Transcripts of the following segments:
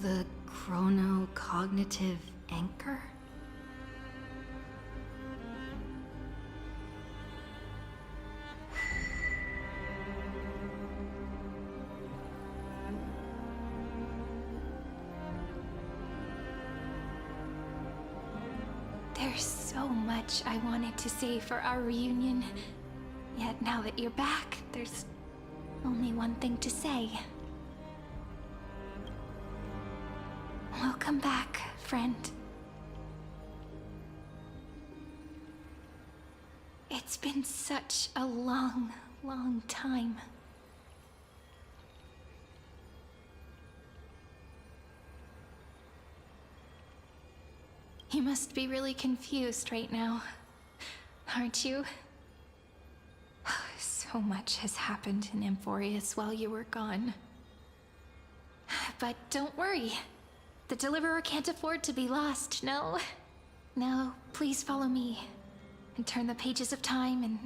The chronocognitive anchor? There's so much I wanted to say for our reunion. Yet now that you're back, there's only one thing to say. Welcome back, friend. It's been such a long, long time. You must be really confused right now, aren't you? So much has happened in Amphorius while you were gone. But don't worry. The Deliverer can't afford to be lost, no? Now, please follow me, and turn the pages of time and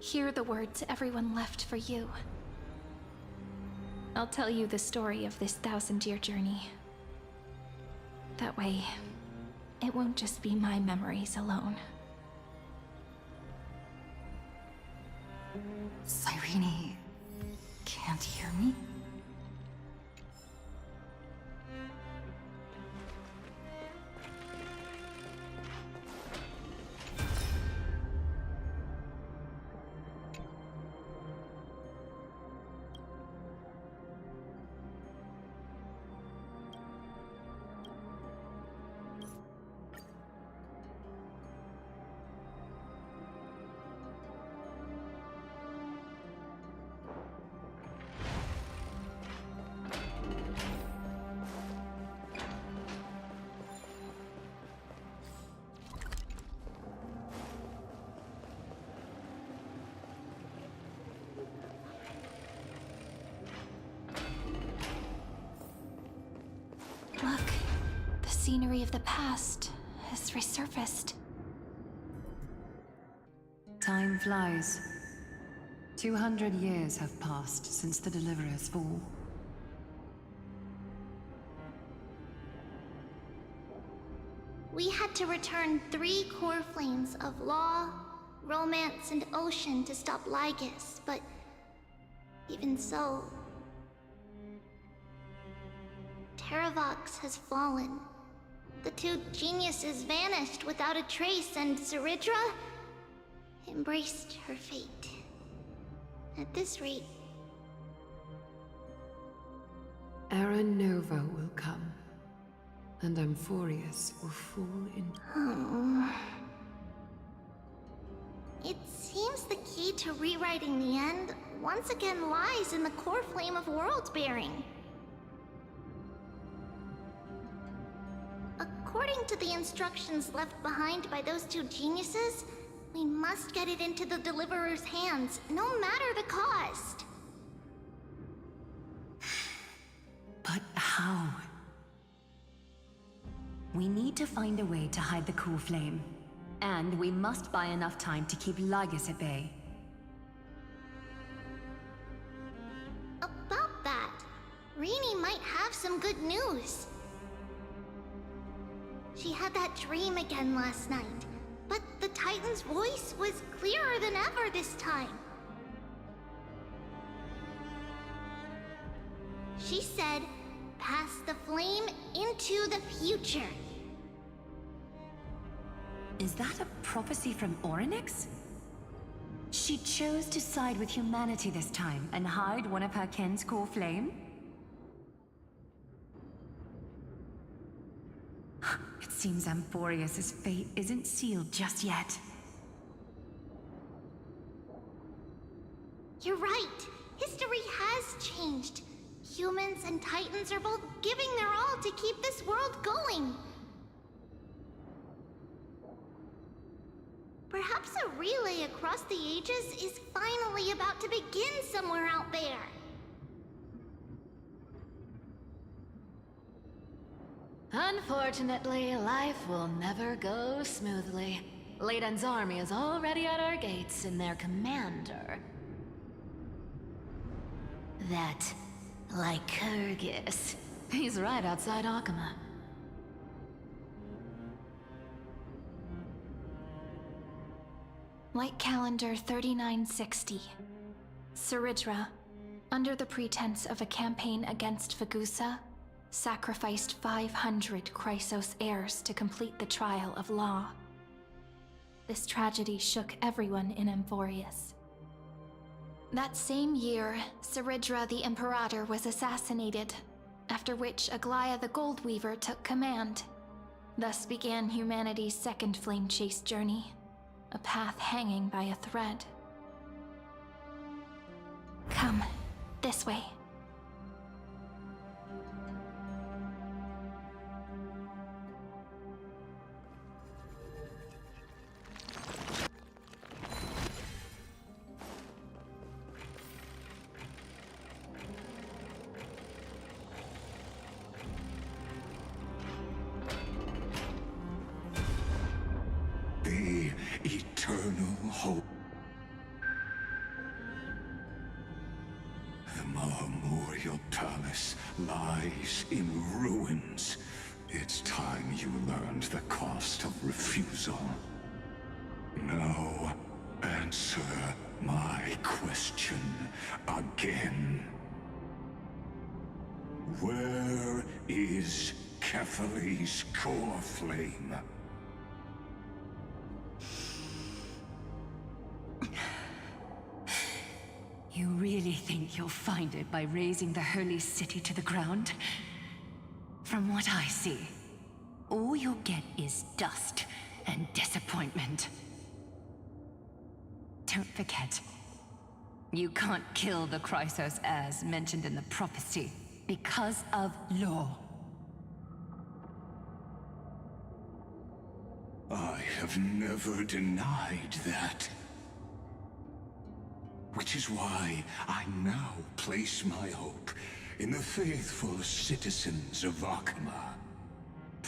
hear the words everyone left for you. I'll tell you the story of this 1,000-year journey. That way, it won't just be my memories alone. Cyrene can't hear me? scenery of the past has resurfaced. Time flies. 200 years have passed since the Deliverer's fall. We had to return 3 core flames of law, romance, and ocean to stop Lygus, but even so, Terravox has fallen. The 2 geniuses vanished without a trace, and Zeridra embraced her fate. At this rate, Era Nova will come, and Amphorius will fall in... it seems the key to rewriting the end once again lies in the core flame of world-bearing. According to the instructions left behind by those 2 geniuses, we must get it into the Deliverer's hands, no matter the cost. But how? We need to find a way to hide the core flame. And we must buy enough time to keep Lygus at bay. About that, Rini might have some good news. She had that dream again last night, but the Titan's voice was clearer than ever this time. She said, "Pass the flame into the future." Is that a prophecy from Orynyx? She chose to side with humanity this time and hide one of her kin's core flame? It seems Amphorius' fate isn't sealed just yet. You're right. History has changed. Humans and Titans are both giving their all to keep this world going. Perhaps a relay across the ages is finally about to begin somewhere out there. Unfortunately, life will never go smoothly. Leiden's army is already at our gates, and their commander... that Lycurgus. He's right outside Akama. Light calendar 3960. Zeridra, under the pretense of a campaign against Vagusa, sacrificed 500 Chrysos heirs to complete the trial of law. This tragedy shook everyone in Amphorius. That same year, Zeridra the Imperator was assassinated, after which Aglaya the Gold Weaver took command. Thus began humanity's second flame chase journey, a path hanging by a thread. Come, this way. The eternal hope. The Memorial Palace lies in ruins. It's time you learned the cost of refusal. Now, answer my question again. Where is Kefali's core flame? You really think you'll find it by razing the holy city to the ground? From what I see, all you'll get is dust and disappointment. Don't forget, you can't kill the Chrysos heirs mentioned in the prophecy because of law. I have never denied that. Which is why I now place my hope in the faithful citizens of Akama.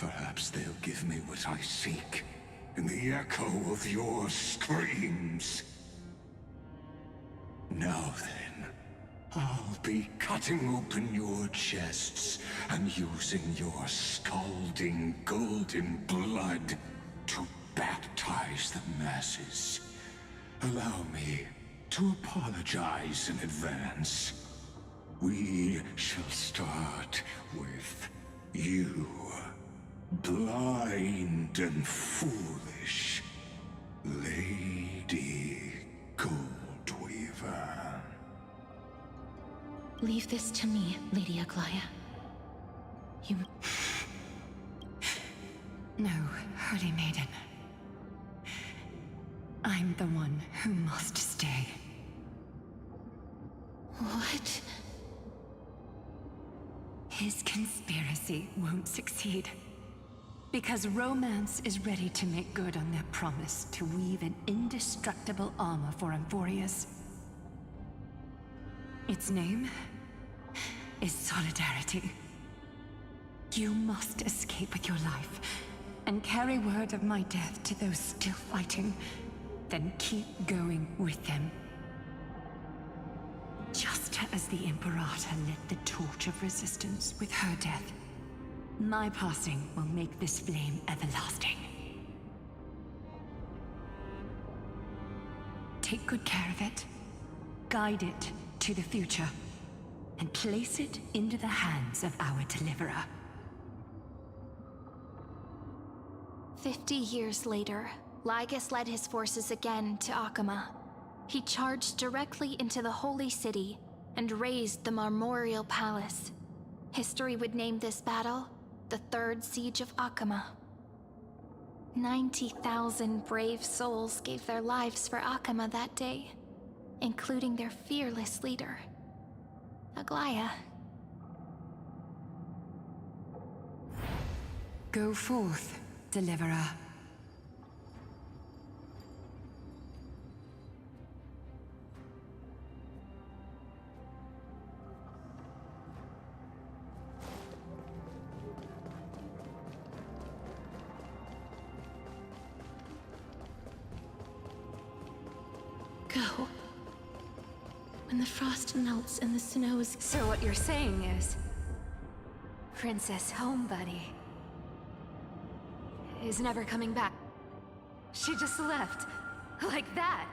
Perhaps they'll give me what I seek in the echo of your screams. Now then, I'll be cutting open your chests and using your scalding golden blood to baptize the masses. Allow me to apologize in advance. We shall start with you, blind and foolish Lady Goldweaver. Leave this to me, Lady Aglaya. You... No, Holy Maiden. I'm the one who must stay. What? His conspiracy won't succeed. Because Romance is ready to make good on their promise to weave an indestructible armor for Amphorius. Its name is Solidarity. You must escape with your life and carry word of my death to those still fighting. Then keep going with them. Just as the Imperator lit the torch of resistance with her death, my passing will make this flame everlasting. Take good care of it, guide it to the future, and place it into the hands of our deliverer. 50 years later, Lygus led his forces again to Akama. He charged directly into the Holy City and razed the Marmorial Palace. History would name this battle the Third Siege of Akama. 90,000 brave souls gave their lives for Akama that day, including their fearless leader, Aglaya. Go forth, Deliverer. Go. When the frost melts and the snows... So what you're saying is... Princess Homebuddy is never coming back. She just left. Like that.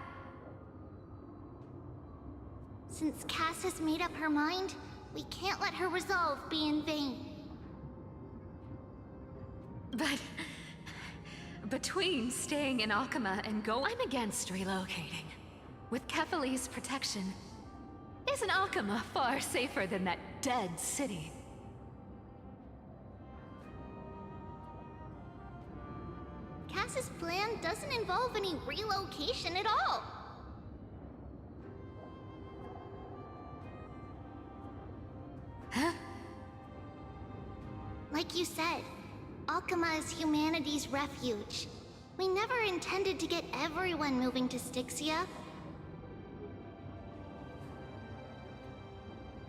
Since Cass has made up her mind, we can't let her resolve be in vain. But... between staying in Akama and I'm against relocating. With Kethale's protection, isn't Akama far safer than that dead city? Cass's plan doesn't involve any relocation at all. Huh? Like you said, Akama is humanity's refuge. We never intended to get everyone moving to Styxia.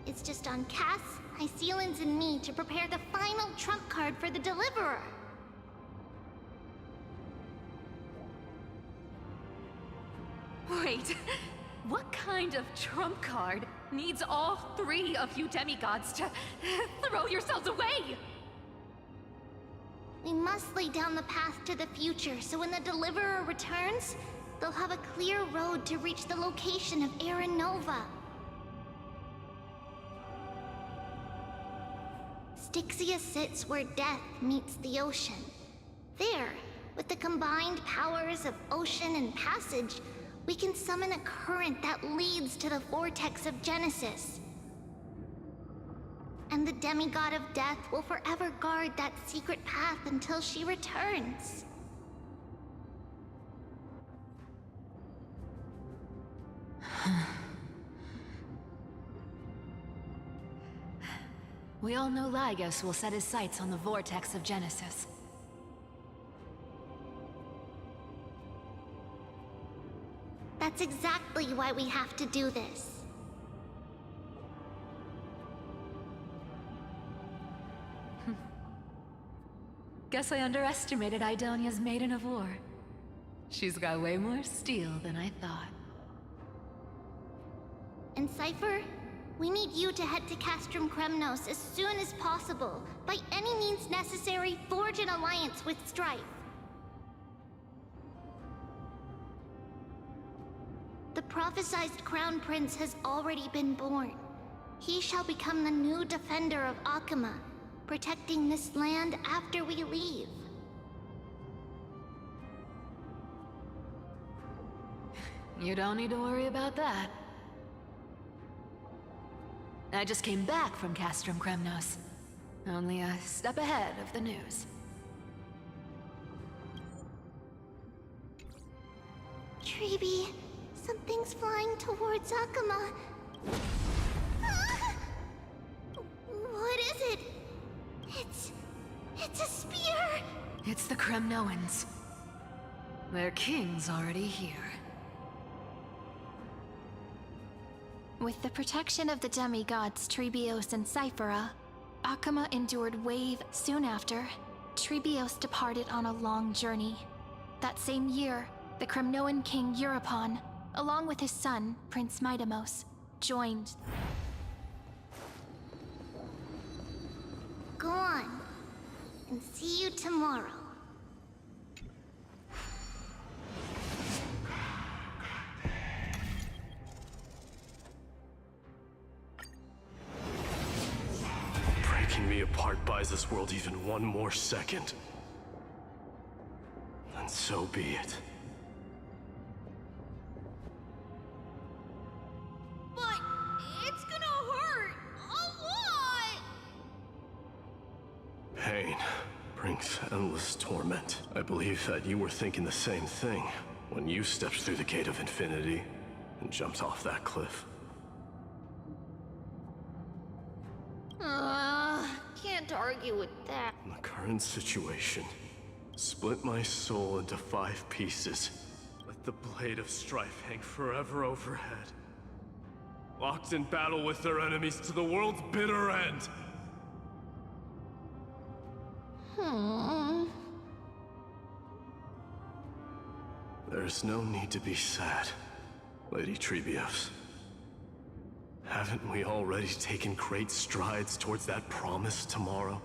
It's just on Cass, Hycealans, and me to prepare the final trump card for the Deliverer. Wait, what kind of trump card needs all three of you demigods to throw yourselves away? We must lay down the path to the future, so when the Deliverer returns, they'll have a clear road to reach the location of Era Nova. Styxia sits where death meets the ocean. There, with the combined powers of ocean and passage, we can summon a current that leads to the vortex of Genesis. And the demigod of death will forever guard that secret path until she returns. We all know Lygus will set his sights on the vortex of Genesis. That's exactly why we have to do this. Guess I underestimated Idonia's maiden of war. She's got way more steel than I thought. And Cypher, we need you to head to Castrum Kremnos as soon as possible. By any means necessary, forge an alliance with Strife. The prophesized Crown Prince has already been born. He shall become the new defender of Akama, protecting this land after we leave. You don't need to worry about that. I just came back from Castrum Kremnos. Only a step ahead of the news. Treeby, something's flying towards Akama. Ah! What is it? It's a spear! It's the Kremnoans. Their king's already here. With the protection of the demigods Trebios and Cyphera, Akama endured wave. Soon after, Trebios departed on a long journey. That same year, the Kremnoan king Euripon, along with his son, Prince Midamos, joined. Go on, and see you tomorrow. Breaking me apart buys this world even one more second. And so be it. But it's gonna hurt a lot! Pain brings endless torment. I believe that you were thinking the same thing when you stepped through the gate of infinity and jumped off that cliff. Can't argue with that. In the current situation, split my soul into 5 pieces. Let the blade of strife hang forever overhead. Locked in battle with their enemies to the world's bitter end. There's no need to be sad, Lady Trebios. Haven't we already taken great strides towards that promised tomorrow?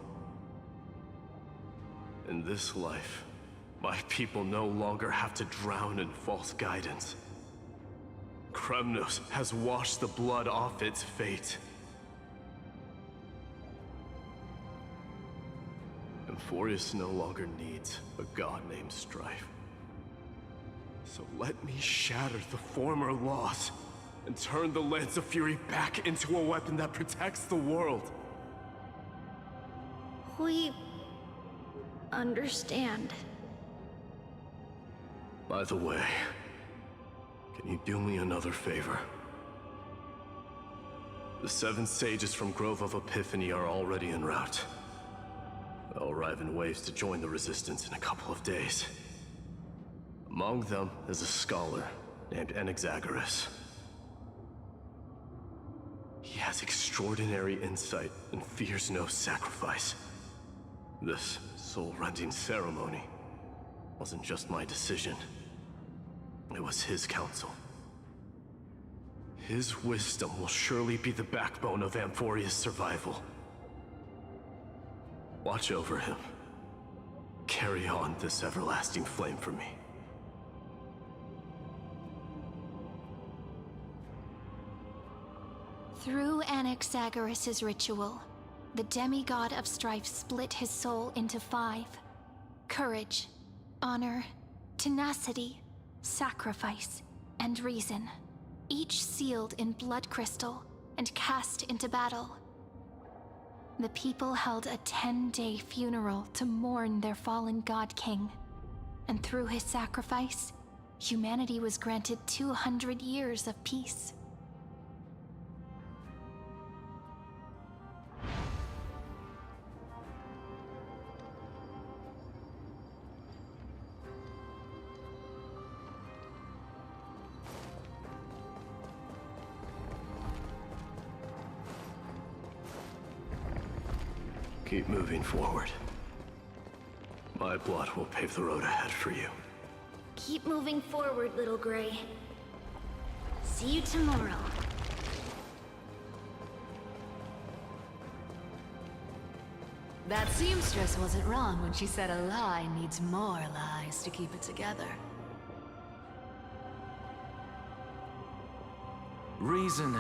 In this life, my people no longer have to drown in false guidance. Kremnos has washed the blood off its fate. Emphorius no longer needs a god named Strife. So let me shatter the former laws and turn the Lance of Fury back into a weapon that protects the world. We understand. By the way, can you do me another favor? The 7 sages from Grove of Epiphany are already en route. They'll arrive in waves to join the Resistance in a couple of days. Among them is a scholar named Anaxagoras. He has extraordinary insight and fears no sacrifice. This soul-rending ceremony wasn't just my decision. It was his counsel. His wisdom will surely be the backbone of Amphoria's survival. Watch over him. Carry on this everlasting flame for me. Through Anaxagoras' ritual, the demigod of strife split his soul into 5. Courage, honor, tenacity, sacrifice, and reason. Each sealed in blood crystal and cast into battle. The people held a 10-day funeral to mourn their fallen god king. And through his sacrifice, humanity was granted 200 years of peace. Keep moving forward. My blood will pave the road ahead for you. Keep moving forward, little Gray. See you tomorrow. That seamstress wasn't wrong when she said a lie needs more lies to keep it together. Reason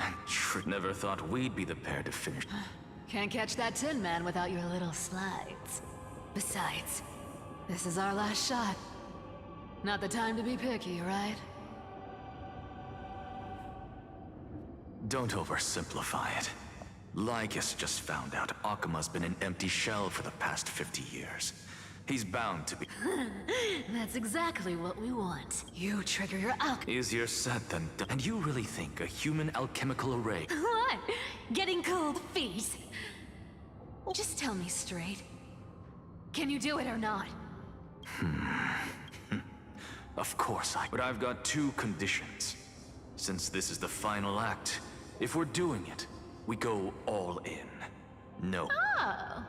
and truth. Never thought we'd be the pair to finish. Can't catch that Tin Man without your little slides. Besides, this is our last shot. Not the time to be picky, right? Don't oversimplify it. Lycus just found out Akima's been an empty shell for the past 50 years. He's bound to be. That's exactly what we want. You trigger your Easier said than done. And you really think a human alchemical array? What? Getting cold feet? Just tell me straight. Can you do it or not? Of course But I've got two conditions. Since this is the final act, if we're doing it, we go all in. No. Oh,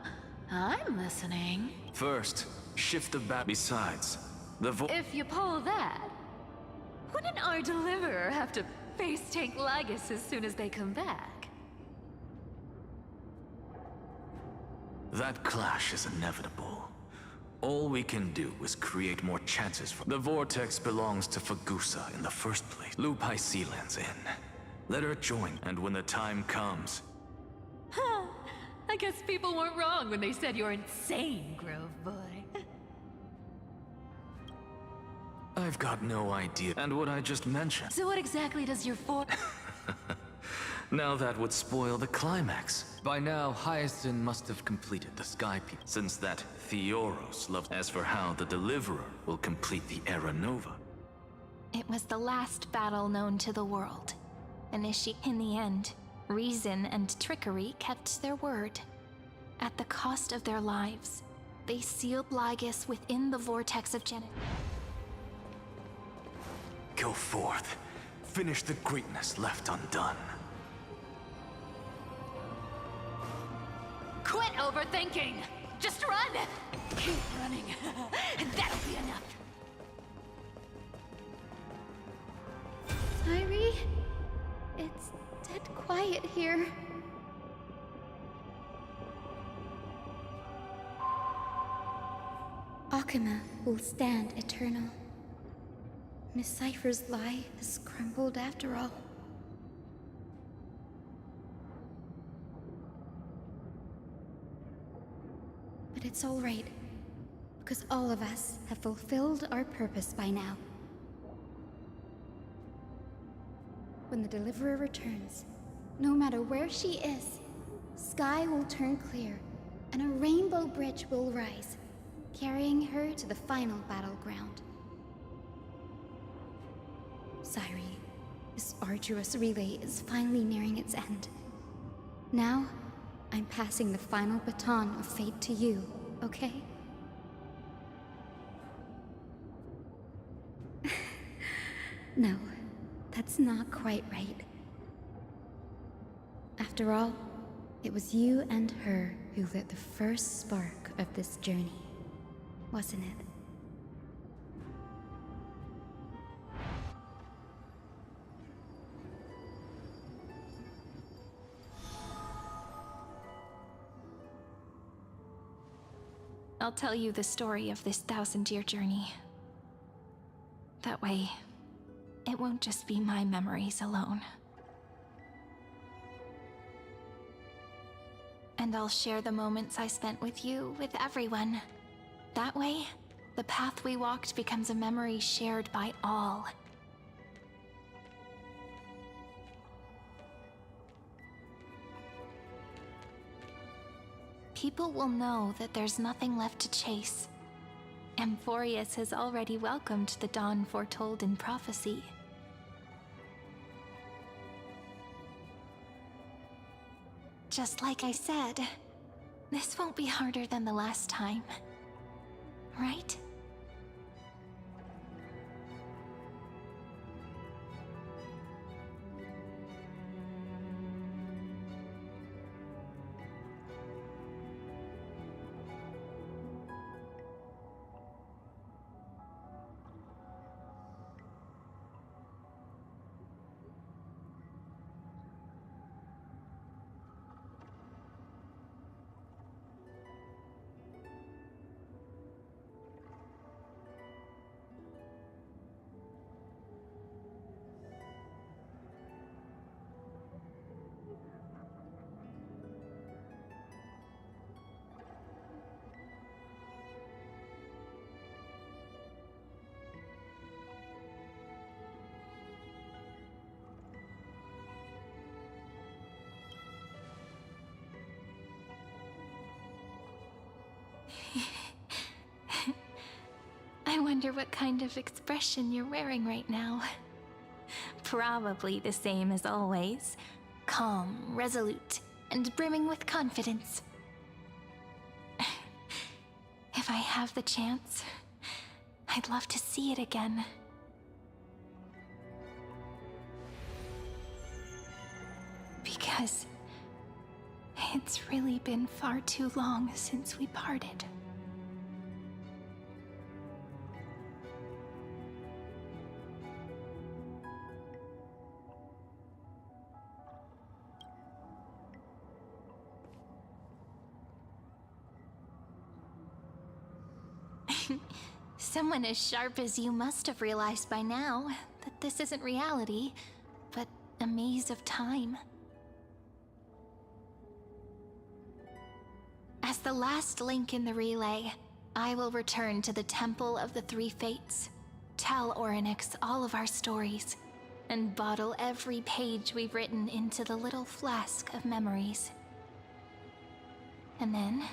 I'm listening. First, shift the bat. Besides, If you pull that, wouldn't our deliverer have to face tank Lygus as soon as they come back? That clash is inevitable. All we can do is create more chances for. The vortex belongs to Fagusa in the first place. Loop Sealands in. Let her join, and when the time comes. Huh. I guess people weren't wrong when they said you're insane, Grove Boy. I've got no idea. And what I just mentioned. So what exactly does your Now that would spoil the climax. By now, Hyacinth must have completed the Sky People, since that Theoros loves. As for how the Deliverer will complete the Era Nova. It was the last battle known to the world. In the end, reason and trickery kept their word. At the cost of their lives, they sealed Lygus within the vortex of Genesis. Go forth. Finish the greatness left undone. Quit overthinking! Just run! Keep running, and that'll be enough. Irie, it's dead quiet here. Akima will stand eternal. Miss Cypher's lie has crumbled after all. But it's all right, because all of us have fulfilled our purpose by now. When the Deliverer returns, no matter where she is, sky will turn clear, and a rainbow bridge will rise, carrying her to the final battleground. Sairi, this arduous relay is finally nearing its end. Now, I'm passing the final baton of fate to you, okay? No, that's not quite right. After all, it was you and her who lit the first spark of this journey, wasn't it? I'll tell you the story of this 1,000-year journey. That way, it won't just be my memories alone. And I'll share the moments I spent with you with everyone. That way, the path we walked becomes a memory shared by all. People will know that there's nothing left to chase. Amphorius has already welcomed the dawn foretold in prophecy. Just like I said, this won't be harder than the last time, right? I wonder what kind of expression you're wearing right now. Probably the same as always. Calm, resolute, and brimming with confidence. If I have the chance, I'd love to see it again. Because it's really been far too long since we parted. Someone as sharp as you must have realized by now that this isn't reality, but a maze of time. As the last link in the relay, I will return to the Temple of the Three Fates, tell Orynyx all of our stories, and bottle every page we've written into the little flask of memories. And then,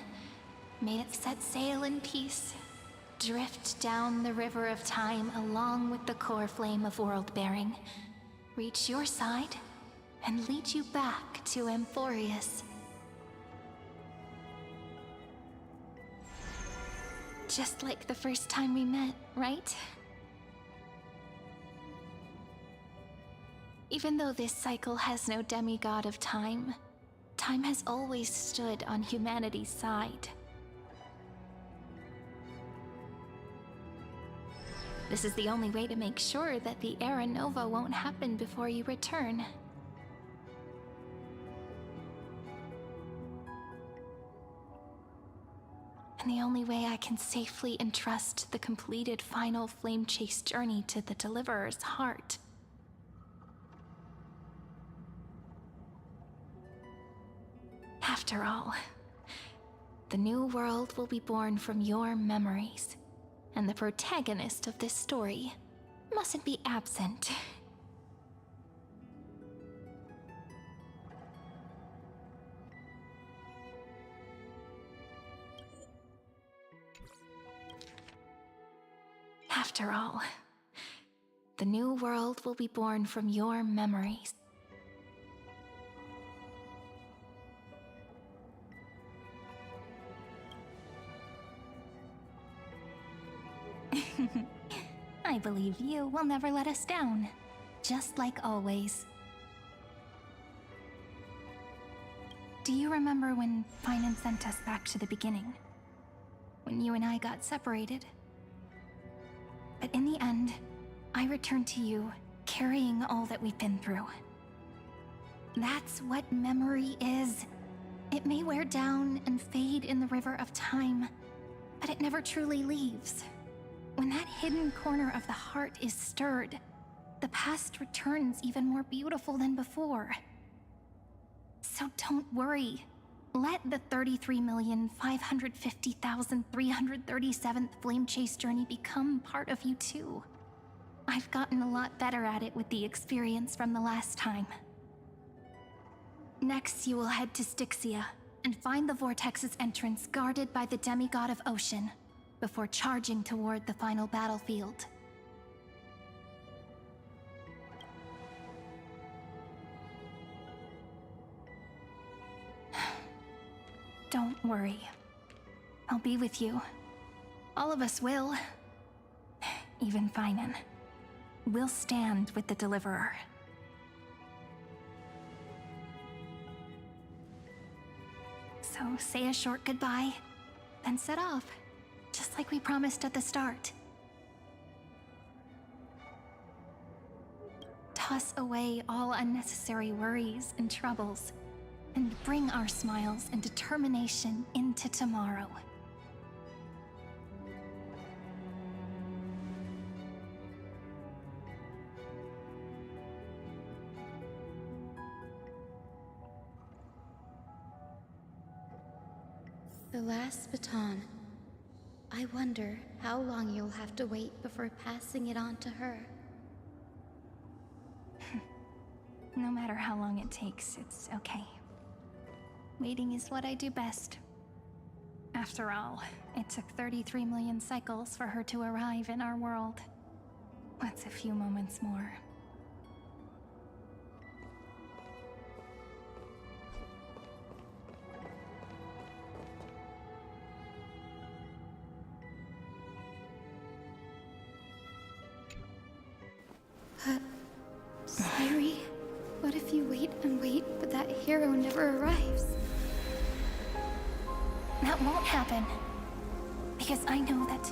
may it set sail in peace, drift down the river of time along with the core flame of world-bearing, reach your side, and lead you back to Amphorius. Just like the first time we met, right? Even though this cycle has no demigod of time, time has always stood on humanity's side. This is the only way to make sure that the Era Nova won't happen before you return. And the only way I can safely entrust the completed final flame chase journey to the Deliverer's heart. After all, the new world will be born from your memories. And the protagonist of this story mustn't be absent. After all, the new world will be born from your memories. I believe you will never let us down, just like always. Do you remember when Finan sent us back to the beginning? When you and I got separated? But in the end, I returned to you, carrying all that we've been through. That's what memory is. It may wear down and fade in the river of time, but it never truly leaves. When that hidden corner of the heart is stirred, the past returns even more beautiful than before. So don't worry. Let the 33,550,337th Flame Chase journey become part of you too. I've gotten a lot better at it with the experience from the last time. Next, you will head to Styxia and find the Vortex's entrance guarded by the demigod of Ocean, before charging toward the final battlefield. Don't worry. I'll be with you. All of us will. Even Finan. We'll stand with the Deliverer. So say a short goodbye, then set off. Just like we promised at the start. Toss away all unnecessary worries and troubles, and bring our smiles and determination into tomorrow. The last baton. I wonder how long you'll have to wait before passing it on to her. No matter how long it takes, it's okay. Waiting is what I do best. After all, it took 33 million cycles for her to arrive in our world. What's a few moments more? Sairi, what if you wait and wait, but that hero never arrives? That won't happen. Because I know that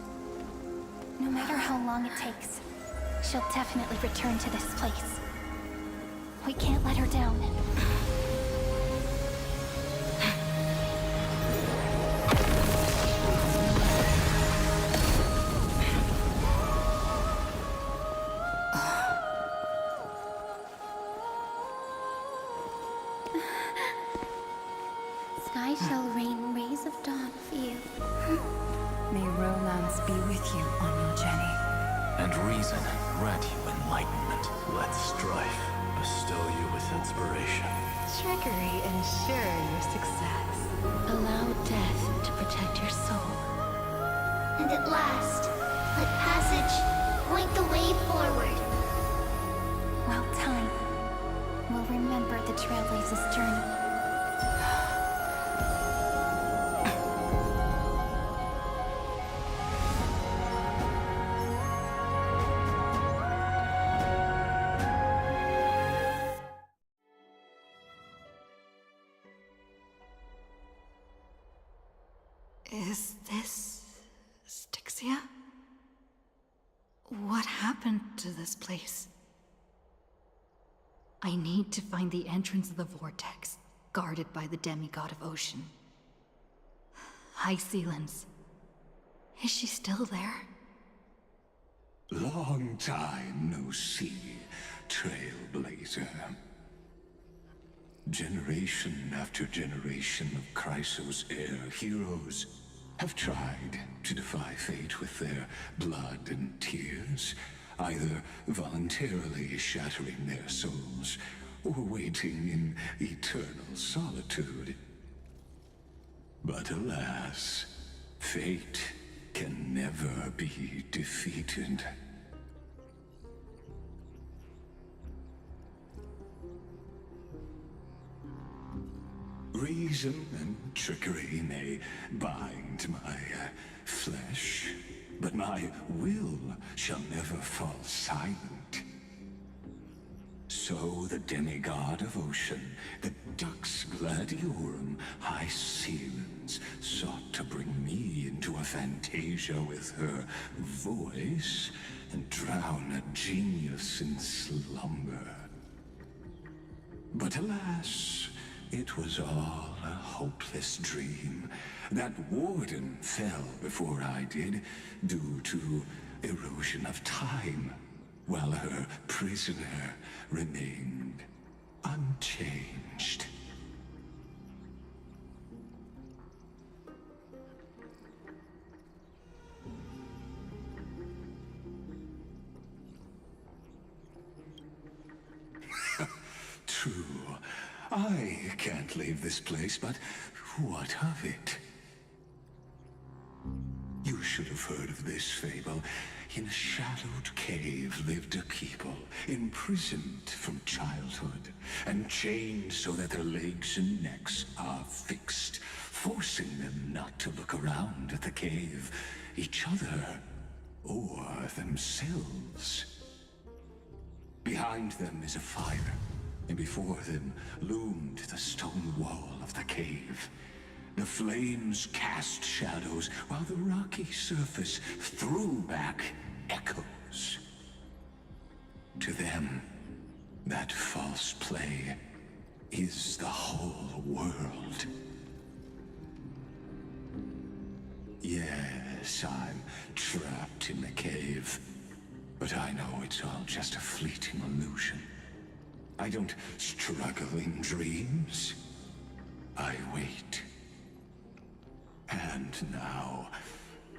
no matter how long it takes, she'll definitely return to this place. We can't let her down. Sky shall rain rays of dawn for you. May romance be with you on your journey. And reason grant you enlightenment. Let strife bestow you with inspiration. Trickery ensure your success. Allow death to protect your soul. And at last, let passage point the way forward. Well, time will remember the Trailblazer's journey. Is this Styxia? What happened to this place? I need to find the entrance of the vortex, guarded by the demigod of ocean. High Sealens. Is she still there? Long time no see, Trailblazer. Generation after generation of Chrysos heir heroes have tried to defy fate with their blood and tears, either voluntarily shattering their souls or waiting in eternal solitude. But alas, fate can never be defeated. Reason and trickery may bind my flesh, but my will shall never fall silent. So the demigod of ocean, the Dux Gladiorum, High Sealens, sought to bring me into a fantasia with her voice and drown a genius in slumber. But alas, it was all a hopeless dream. That warden fell before I did, due to erosion of time, while her prisoner remained unchanged. True. I can't leave this place, but what of it? You should have heard of this fable. In a shadowed cave lived a people, imprisoned from childhood, and chained so that their legs and necks are fixed, forcing them not to look around at the cave, each other, or themselves. Behind them is a fire, and before them loomed the stone wall of the cave. The flames cast shadows, while the rocky surface threw back echoes. To them, that false play is the whole world. Yes, I'm trapped in the cave, but I know it's all just a fleeting illusion. I don't struggle in dreams. I wait. And now,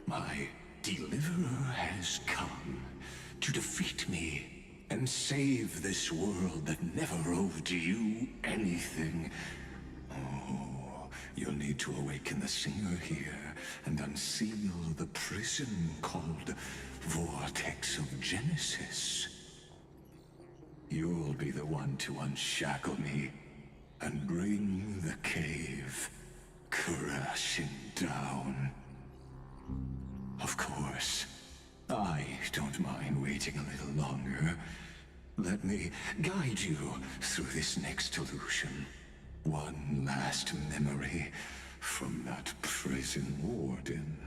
my deliverer has come to defeat me and save this world that never owed you anything. Oh, You'll need to awaken the singer here and unseal the prison called Vortex of Genesis. You'll be the one to unshackle me and bring the cave crashing down. Of course, I don't mind waiting a little longer. Let me guide you through this next illusion. One last memory from that prison warden.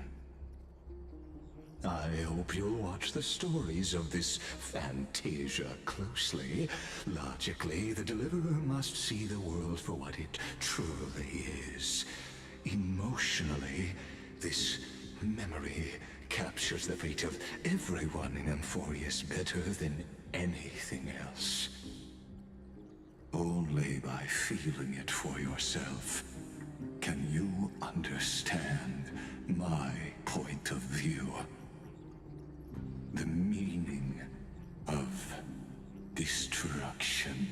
I hope you'll watch the stories of this Fantasia closely. Logically, the Deliverer must see the world for what it truly is. Emotionally, this memory captures the fate of everyone in Emphorius better than anything else. Only by feeling it for yourself can you understand my point of view. The meaning of destruction.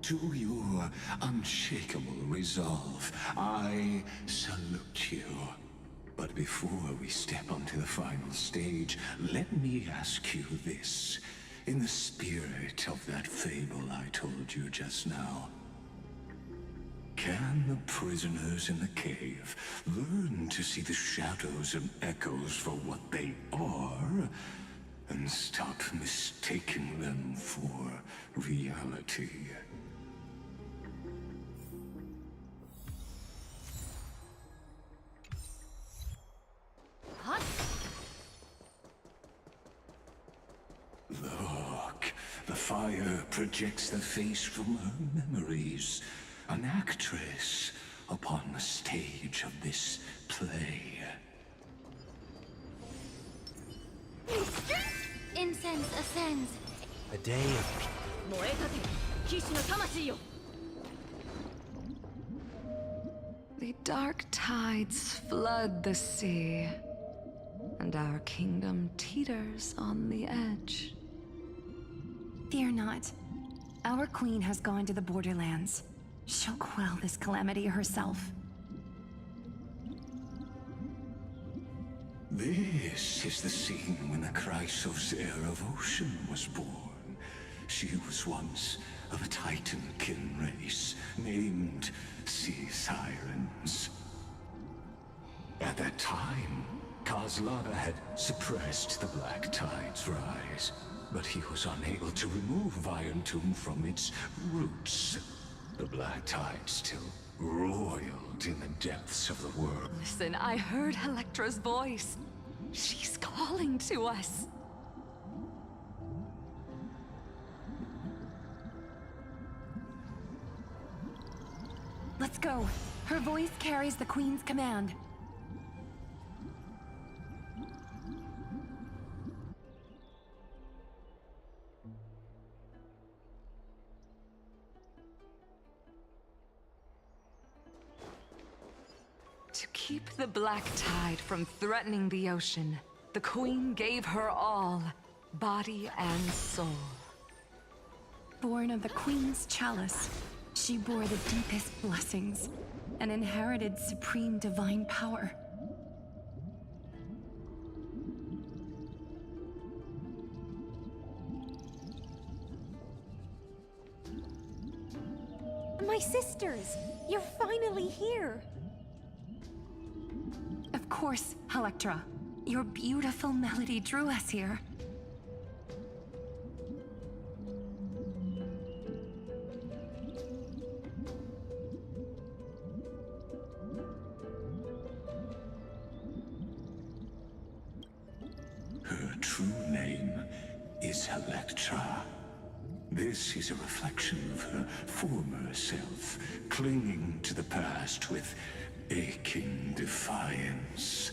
To your unshakable resolve, I salute you. But before we step onto the final stage, let me ask you this. In the spirit of that fable I told you just now, can the prisoners in the cave learn to see the shadows and echoes for what they are, and stop mistaking them for reality? Look, the fire projects the face from her memories. An actress upon the stage of this play. ends. A day of The dark tides flood the sea, and our kingdom teeters on the edge. Fear not. Our queen has gone to the borderlands. She'll quell this calamity herself. This is the scene when the Chrysos heir of Ocean was born. She was once of a Titankin race named Sea Sirens. At that time, Kozlana had suppressed the Black Tide's rise, but he was unable to remove Iron Tomb from its roots. The Black Tide still roiled in the depths of the world. Listen, I heard Electra's voice. She's calling to us. Let's go. Her voice carries the queen's command. To keep the Black Tide from threatening the ocean, the Queen gave her all, body and soul. Born of the queen's chalice, she bore the deepest blessings and inherited supreme divine power. My sisters! You're finally here! Of course, Electra. Your beautiful melody drew us here. Her true name is Electra. This is a reflection of her former self, clinging to the past with aching defiance.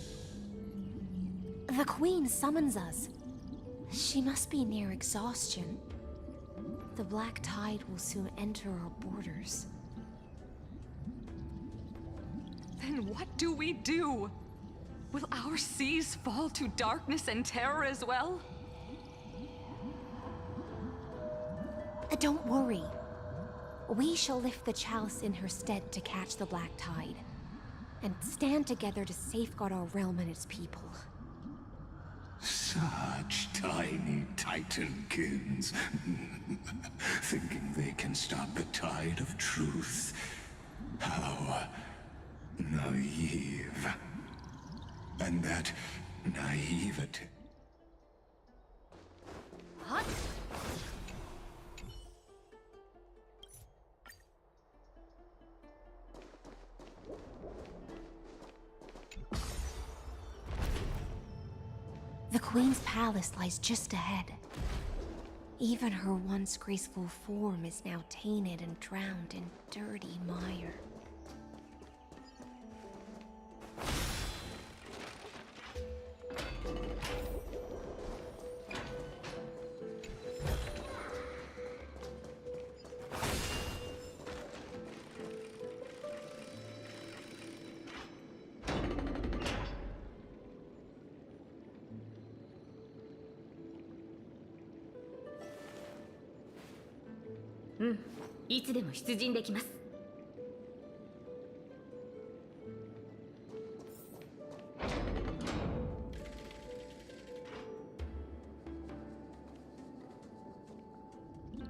The Queen summons us. She must be near exhaustion. The Black Tide will soon enter our borders. Then what do we do? Will our seas fall to darkness and terror as well? Don't worry. We shall lift the chalice in her stead to catch the Black Tide, and stand together to safeguard our realm and its people. Such tiny Titankins, thinking they can stop the tide of truth. How naive. And that naivety. Huh? The Queen's palace lies just ahead. Even her once graceful form is now tainted and drowned in dirty mire.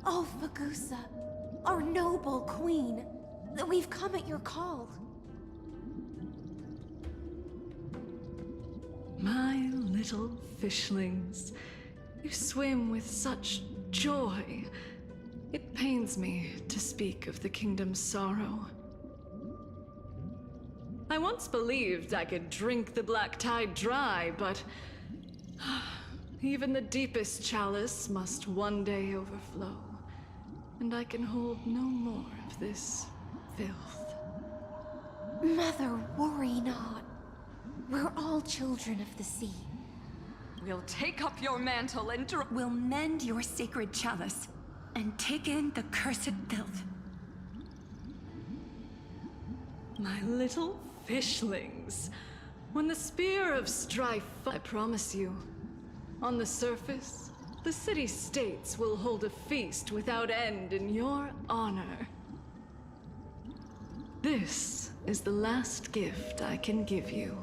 Oh, Fagusa, our noble queen, we've come at your call. My little fishlings, you swim with such joy. It pains me to speak of the kingdom's sorrow. I once believed I could drink the Black Tide dry, but even the deepest chalice must one day overflow, and I can hold no more of this filth. Mother, worry not. We're all children of the sea. We'll take up your mantle and We'll mend your sacred chalice and take in the cursed filth. My little fishlings. When the spear of strife, I promise you, on the surface, the city-states will hold a feast without end in your honor. This is the last gift I can give you.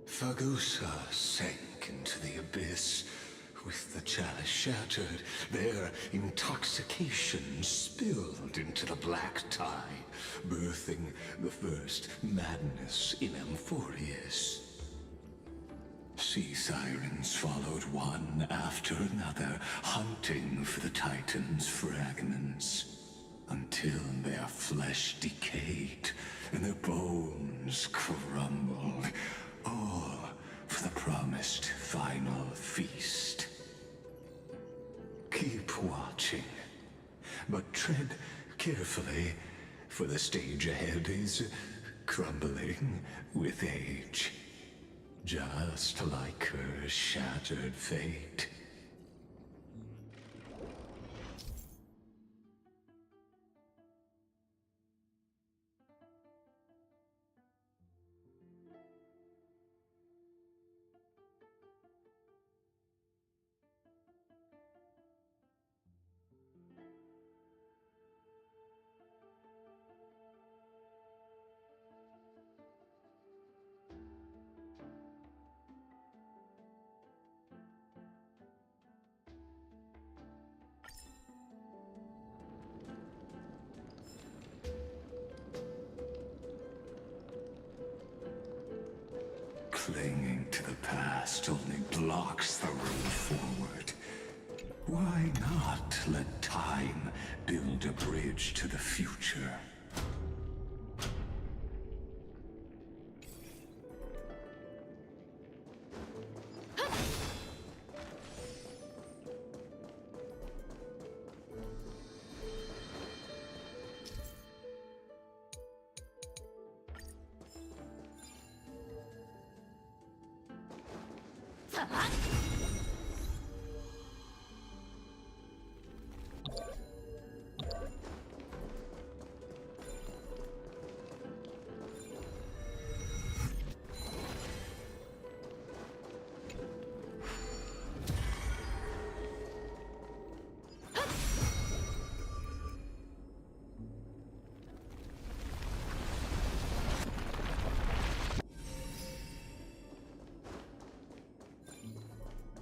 Fagusa sank into the abyss. With the chalice shattered, their intoxication spilled into the black tide, birthing the first madness in Amphorius. Sea sirens followed one after another, hunting for the Titan's fragments, until their flesh decayed and their bones crumbled, all for the promised final feast. Keep watching, but tread carefully, for the stage ahead is crumbling with age, just like her shattered fate. Clinging to the past only blocks the road forward. Why not let time build a bridge to the future?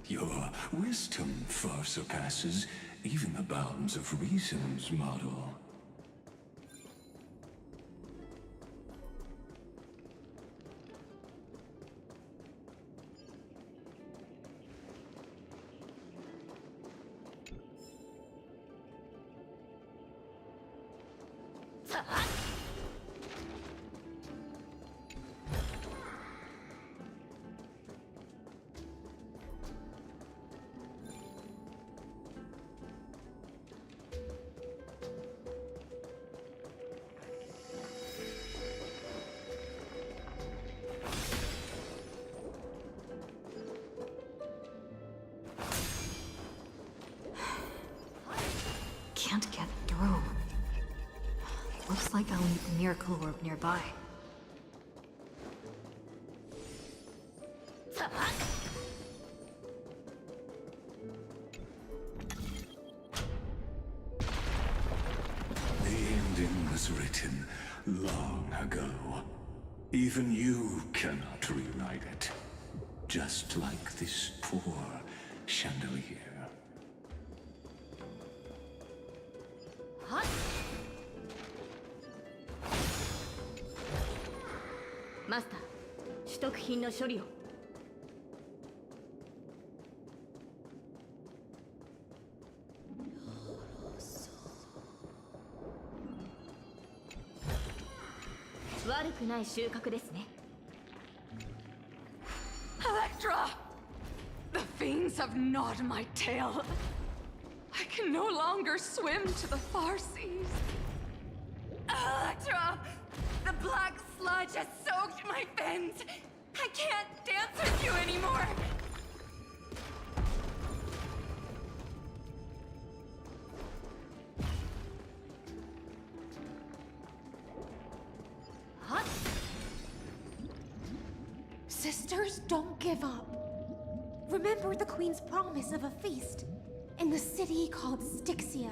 Your wisdom far surpasses even the bounds of reason's model. Can't get through. Looks like I'll need the miracle orb nearby. The ending was written long ago. Even you cannot rewrite it. Just like this poor chandelier. Master, 取得品の処理を。悪くない収穫ですね。Electra! winds have gnawed my tail. I can no longer swim to the far seas. Electra! The black sludge has soaked my fins! I can't dance with you anymore! Huh? Sisters, don't give up. Remember the Queen's promise of a feast in the city called Styxia.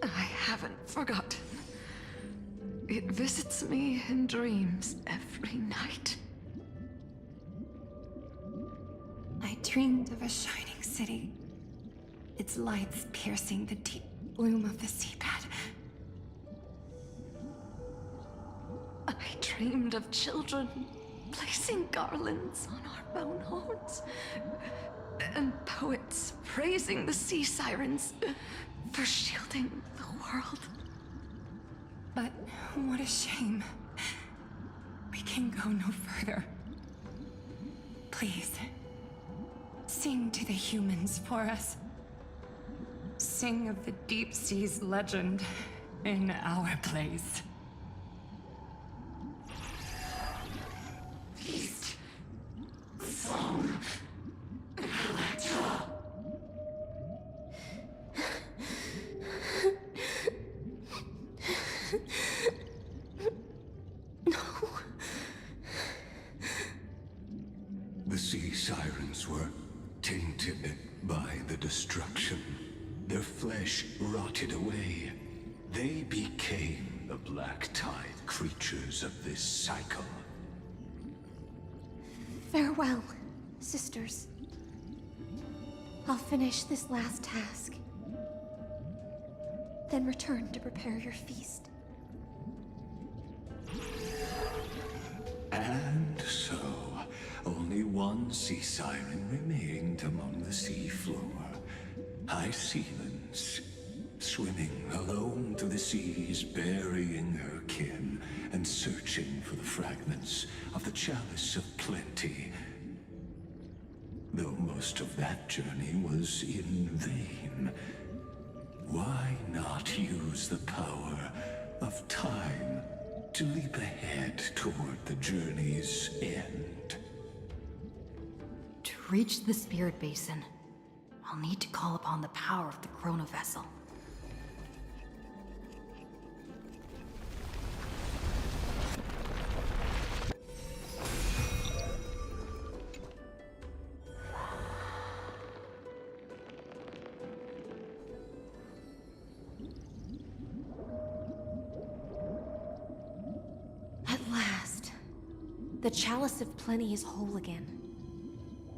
I haven't forgotten. It visits me in dreams every night. I dreamed of a shining city, its lights piercing the deep gloom of the seabed. I dreamed of children placing garlands on our bone horns, and poets praising the sea sirens for shielding the world. But what a shame. We can go no further. Please, sing to the humans for us. Sing of the deep sea's legend in our place. Feast. Song. Electra. The sea sirens were tainted by the destruction. Their flesh rotted away. They became the black tide creatures of this cycle. Farewell, sisters. I'll finish this last task, then return to prepare your feast. And so, only one sea siren remained among the sea floor. High Sealens, swimming alone through the seas, burying her kin, and searching for the fragments of the chalice of plenty. Though most of that journey was in vain, why not use the power of time to leap ahead toward the journey's end? To reach the Spirit Basin, I'll need to call upon the power of the Chrono Vessel. At last, the Chalice of Plenty is whole again.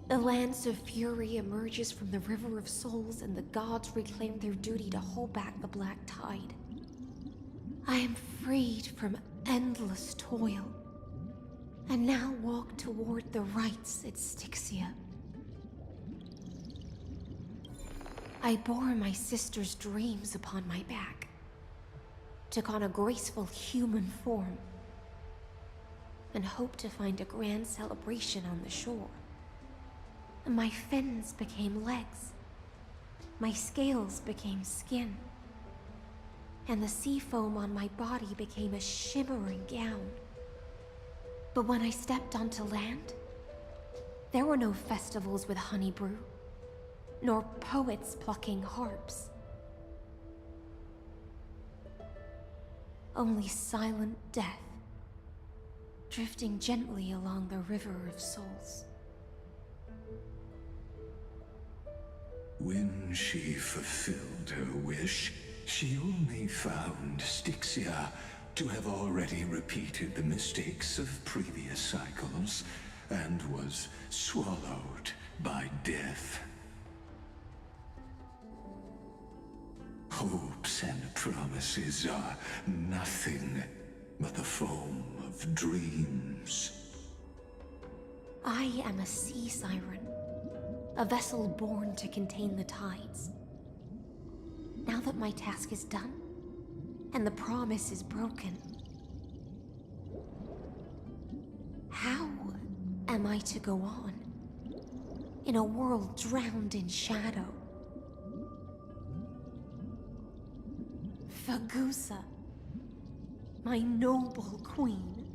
The Lance of Fury emerges from the River of Souls, and the gods reclaim their duty to hold back the Black Tide. I am freed from endless toil, and now walk toward the rites at Styxia. I bore my sister's dreams upon my back, took on a graceful human form, and hoped to find a grand celebration on the shore. My fins became legs, my scales became skin, and the sea foam on my body became a shimmering gown. But when I stepped onto land, there were no festivals with honey brew, nor poets plucking harps. Only silent death, drifting gently along the River of Souls. When she fulfilled her wish, she only found Styxia to have already repeated the mistakes of previous cycles, and was swallowed by death. Hopes and promises are nothing but the foam of dreams. I am a sea siren, a vessel born to contain the tides. Now that my task is done, and the promise is broken, how am I to go on? In a world drowned in shadow? Fagusa, my noble queen.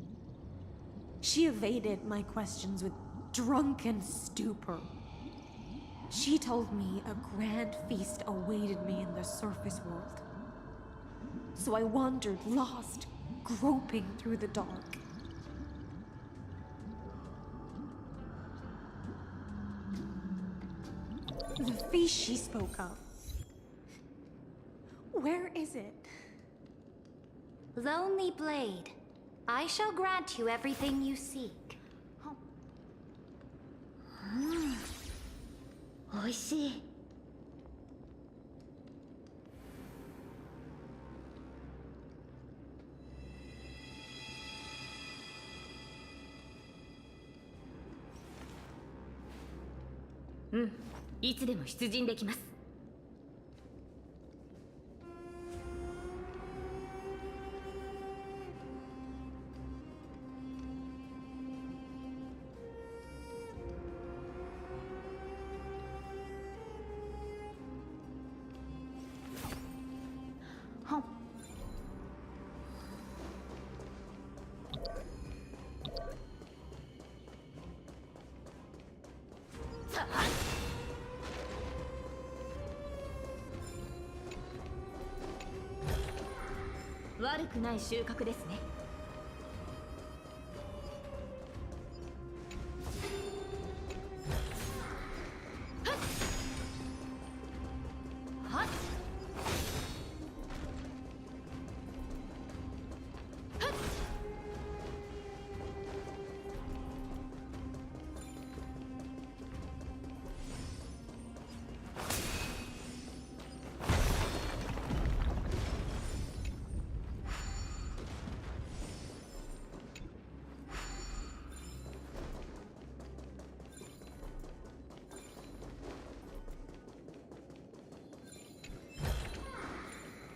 She evaded my questions with drunken stupor. She told me a grand feast awaited me in the surface world. So I wandered lost, groping through the dark. The feast she spoke of. Where is it? Lonely Blade, I shall grant you everything you seek. 美味しい。うん、いつでも出陣できます。悪くない収穫ですね。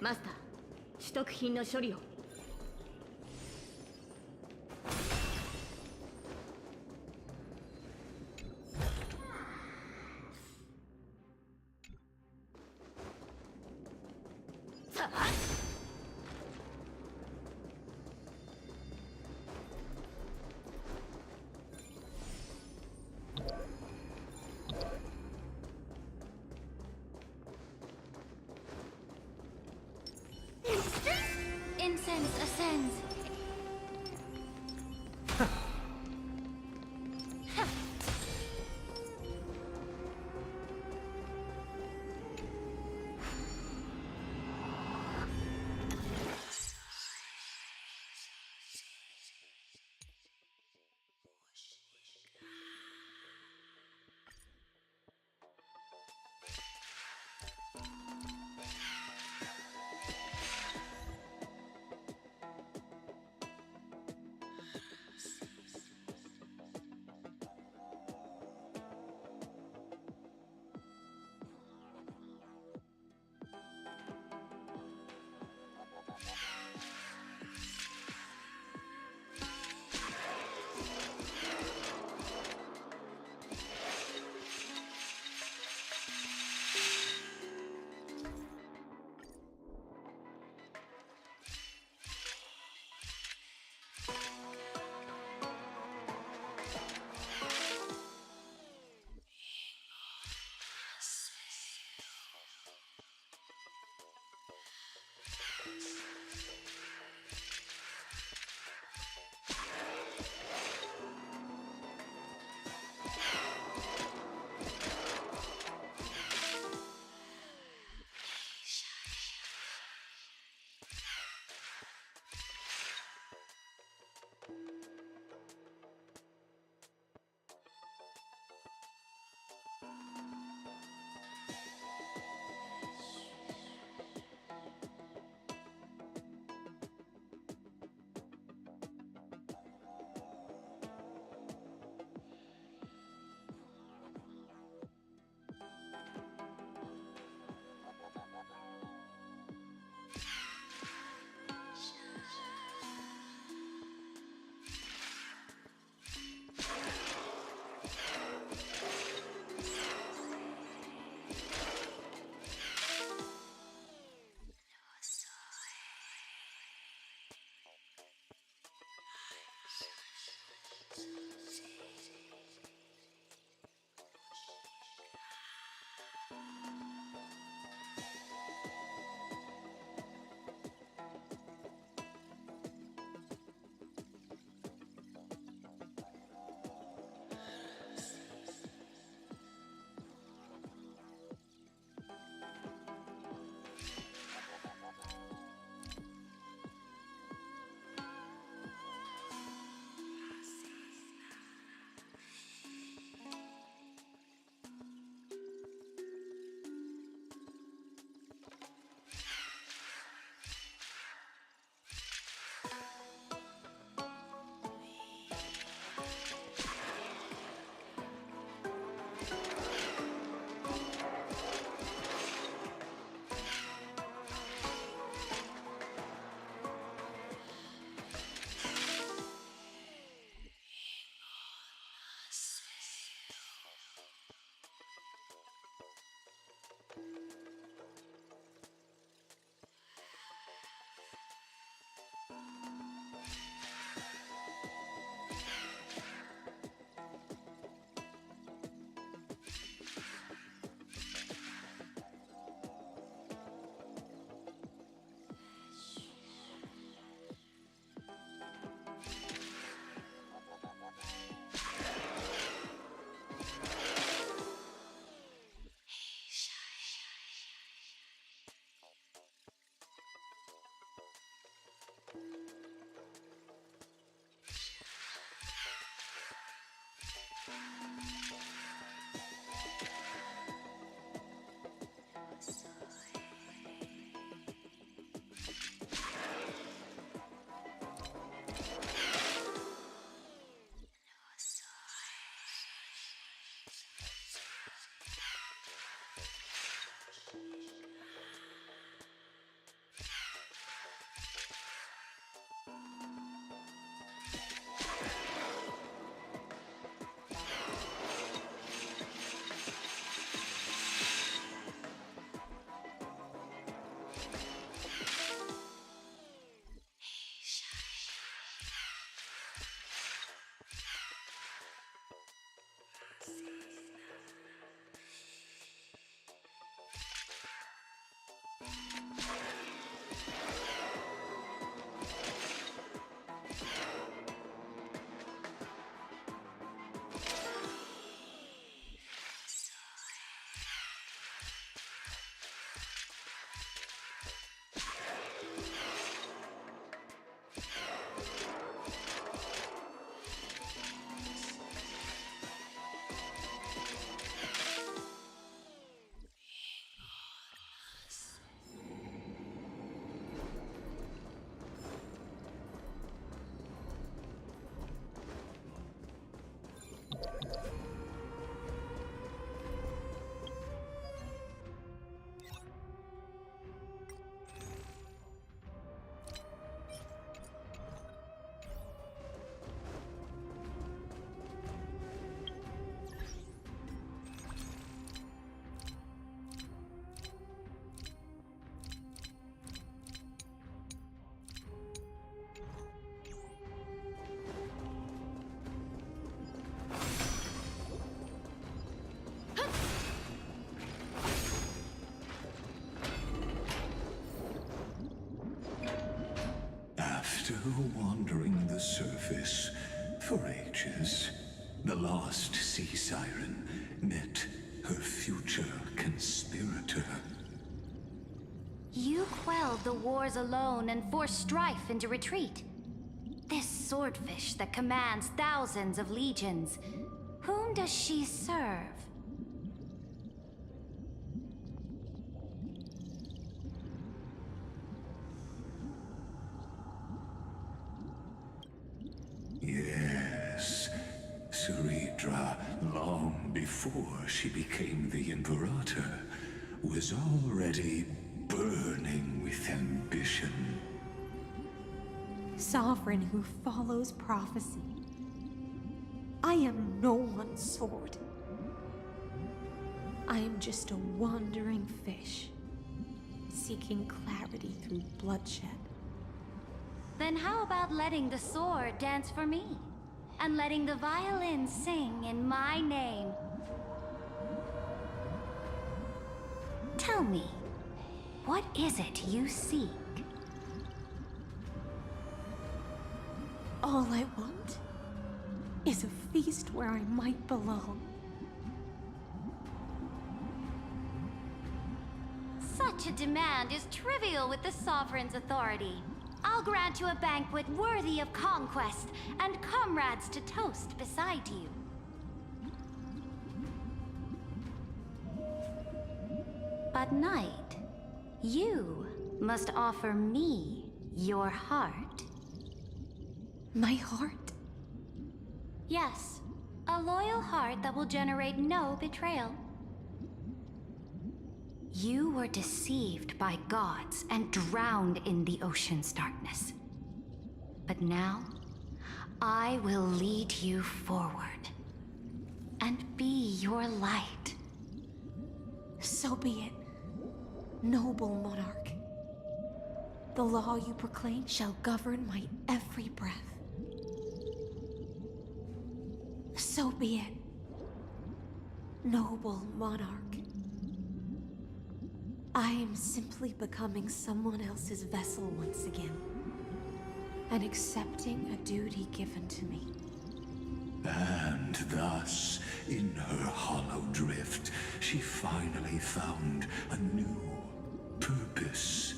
マスター、取得品の処理を。Incense ascends. After wandering the surface for ages, the lost sea siren met her future conspirator. You quelled the wars alone and forced strife into retreat. This swordfish that commands thousands of legions, whom does she serve? Yes, Ceridra, long before she became the Imperator, was already burning with ambition. Sovereign who follows prophecy. I am no one's sword. I am just a wandering fish, seeking clarity through bloodshed. Then how about letting the sword dance for me? And letting the violin sing in my name? Tell me, what is it you seek? All I want is a feast where I might belong. Such a demand is trivial with the Sovereign's authority. I'll grant you a banquet worthy of conquest and comrades to toast beside you. But Knight, you must offer me your heart. My heart? Yes, a loyal heart that will generate no betrayal. You were deceived by gods and drowned in the ocean's darkness. But now, I will lead you forward and be your light. So be it, noble monarch. The law you proclaim shall govern my every breath. So be it, noble monarch. I am simply becoming someone else's vessel once again, and accepting a duty given to me. And thus, in her hollow drift, she finally found a new purpose,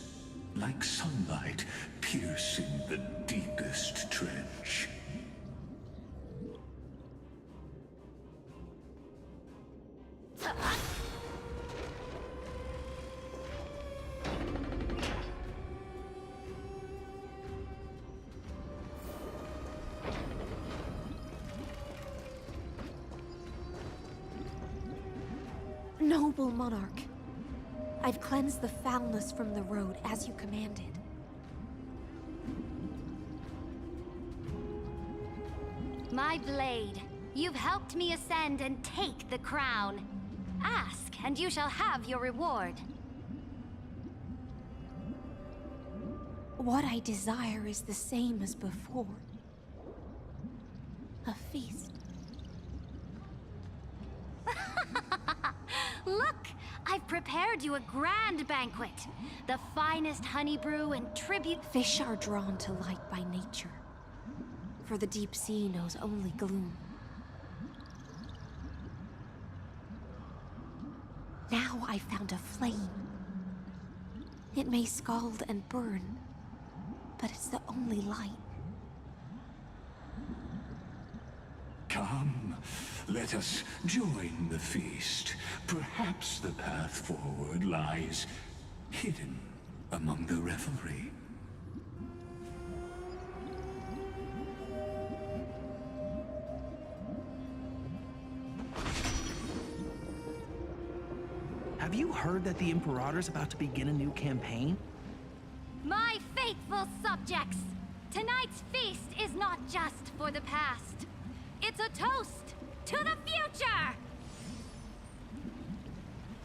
like sunlight piercing the deepest trench. Noble monarch, I've cleansed the foulness from the road as you commanded. My blade, you've helped me ascend and take the crown. Ask, and you shall have your reward. What I desire is the same as before. A feast. Look, I've prepared you a grand banquet. The finest honey brew and tribute. Fish are drawn to light by nature, for the deep sea knows only gloom. Now I found a flame. It may scald and burn, but it's the only light. Come, let us join the feast. Perhaps the path forward lies hidden among the revelry. Have you heard that the Imperator's about to begin a new campaign? My faithful subjects, tonight's feast is not just for the past. It's a toast to the future!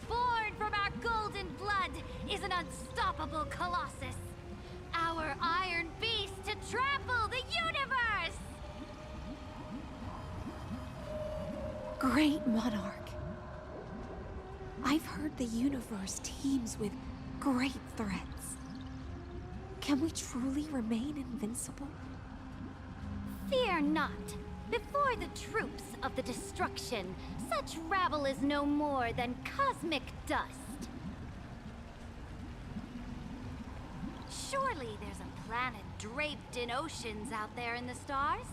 Born from our golden blood is an unstoppable colossus. Our iron beast to trample the universe! Great monarch. I've heard the universe teems with great threats. Can we truly remain invincible? Fear not. Before the troops of the destruction, such rabble is no more than cosmic dust. Surely there's a planet draped in oceans out there in the stars.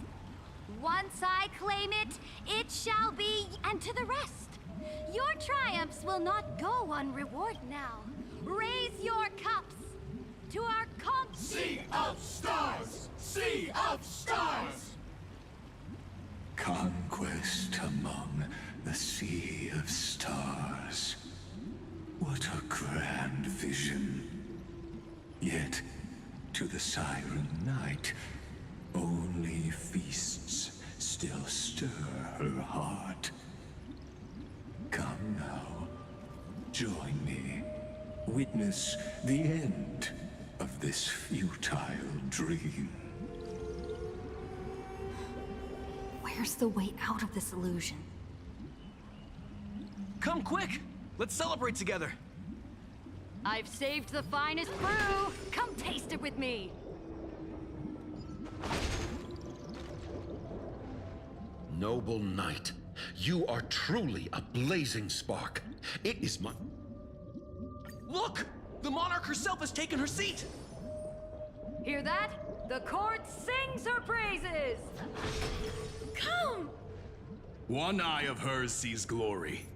Once I claim it, it shall be, and to the rest. Your triumphs will not go unrewarded now. Raise your cups to our Sea of Stars! Sea of Stars! Conquest among the Sea of Stars. What a grand vision. Yet, to the Siren Knight, only feasts still stir her heart. Come now, join me. Witness the end of this futile dream. Where's the way out of this illusion? Come quick! Let's celebrate together! I've saved the finest brew! Come taste it with me! Noble knight, you are truly a blazing spark. It is my... Look! The monarch herself has taken her seat! Hear that? The court sings her praises! Come! One eye of hers sees glory.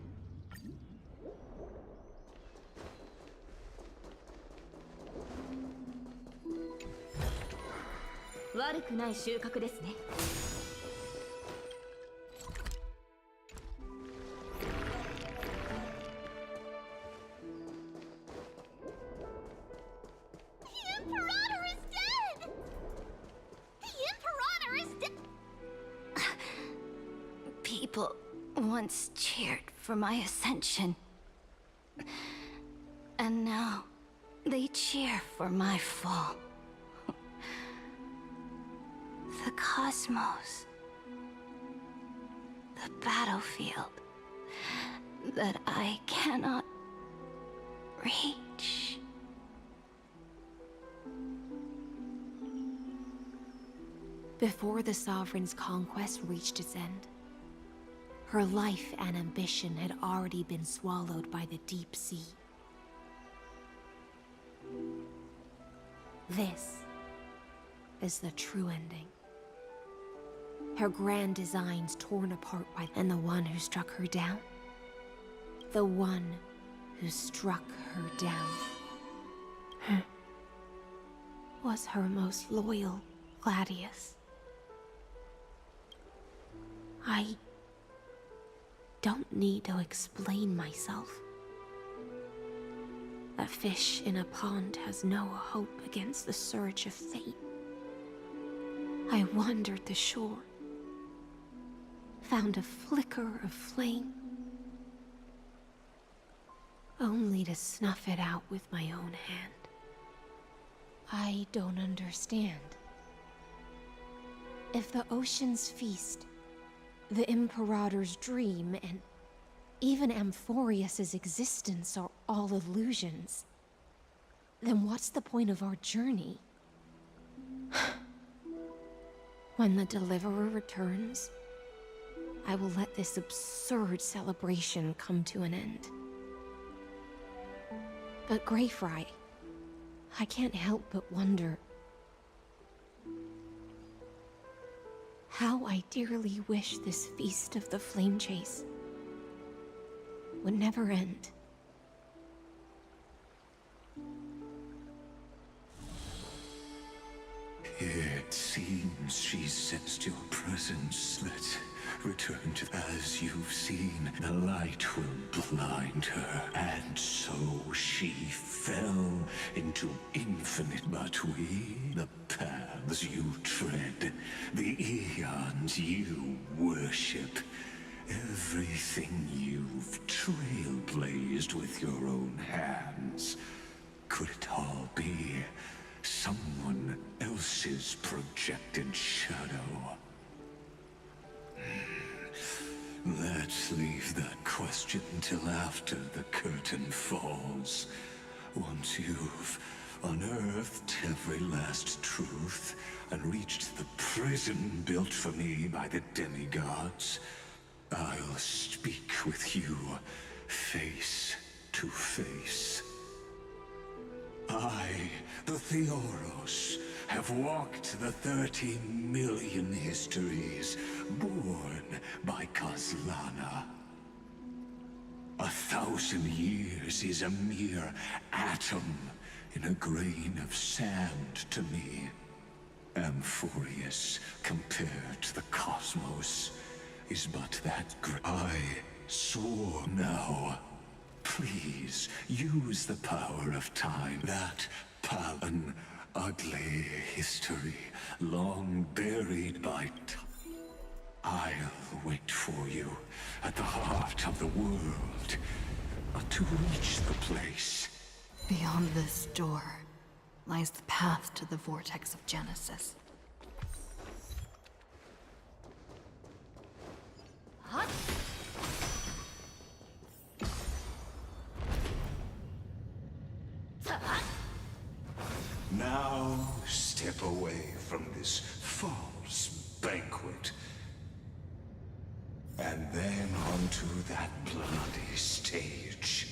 People once cheered for my ascension. And now they cheer for my fall. The cosmos. The battlefield that I cannot reach. Before the Sovereign's conquest reached its end, her life and ambition had already been swallowed by the deep sea. This is the true ending. Her grand designs torn apart by... And the one who struck her down? The one who struck her down was her most loyal Gladius. I don't need to explain myself. A fish in a pond has no hope against the surge of fate. I wandered the shore, found a flicker of flame, only to snuff it out with my own hand. I don't understand. If the ocean's feast, the Imperator's dream, and even Amphorius's existence are all illusions, then what's the point of our journey? When the Deliverer returns, I will let this absurd celebration come to an end. But Greyfry, I can't help but wonder how I dearly wish this feast of the Flame Chase would never end. It seems she sensed your presence. Let's return to... As you've seen, the light will blind her. And so she fell into infinite... But we, the paths you tread, the eons you worship, everything you've trailblazed with your own hands, could it all be someone else's projected shadow? Let's leave that question till after the curtain falls. Once you've unearthed every last truth, and reached the prison built for me by the demigods, I'll speak with you face to face. I, the Theoros, have walked the 13 million histories born by Kozlana. 1,000 years is a mere atom in a grain of sand to me. Amphorius, compared to the cosmos, is but that I swore now. Please, use the power of time. That an ugly history, long buried by I'll wait for you at the heart of the world to reach the place. Beyond this door lies the path to the vortex of Genesis. Now step away from this false banquet, and then onto that bloody stage.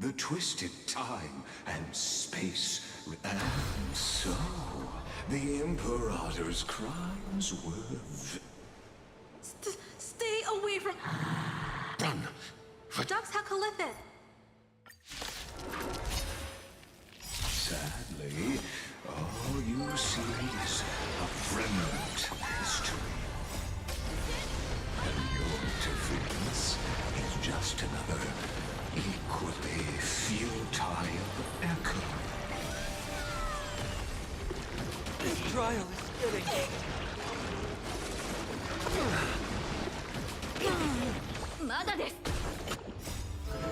The twisted time and space, and so the Imperator's crimes were Stay away from... Run! Dux Hakalithid! Sadly, all you see is a remnant of history. And your defense is just another equally futile echo. This trial is fitting.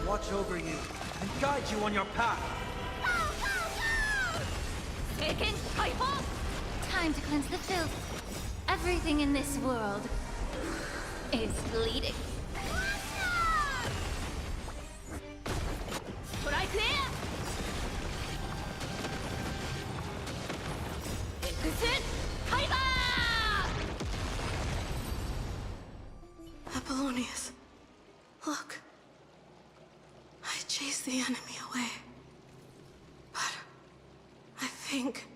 Watch over you and guide you on your path. Time to cleanse the filth. Everything in this world is bleeding. Apollonius, look. I chased the enemy away. But I think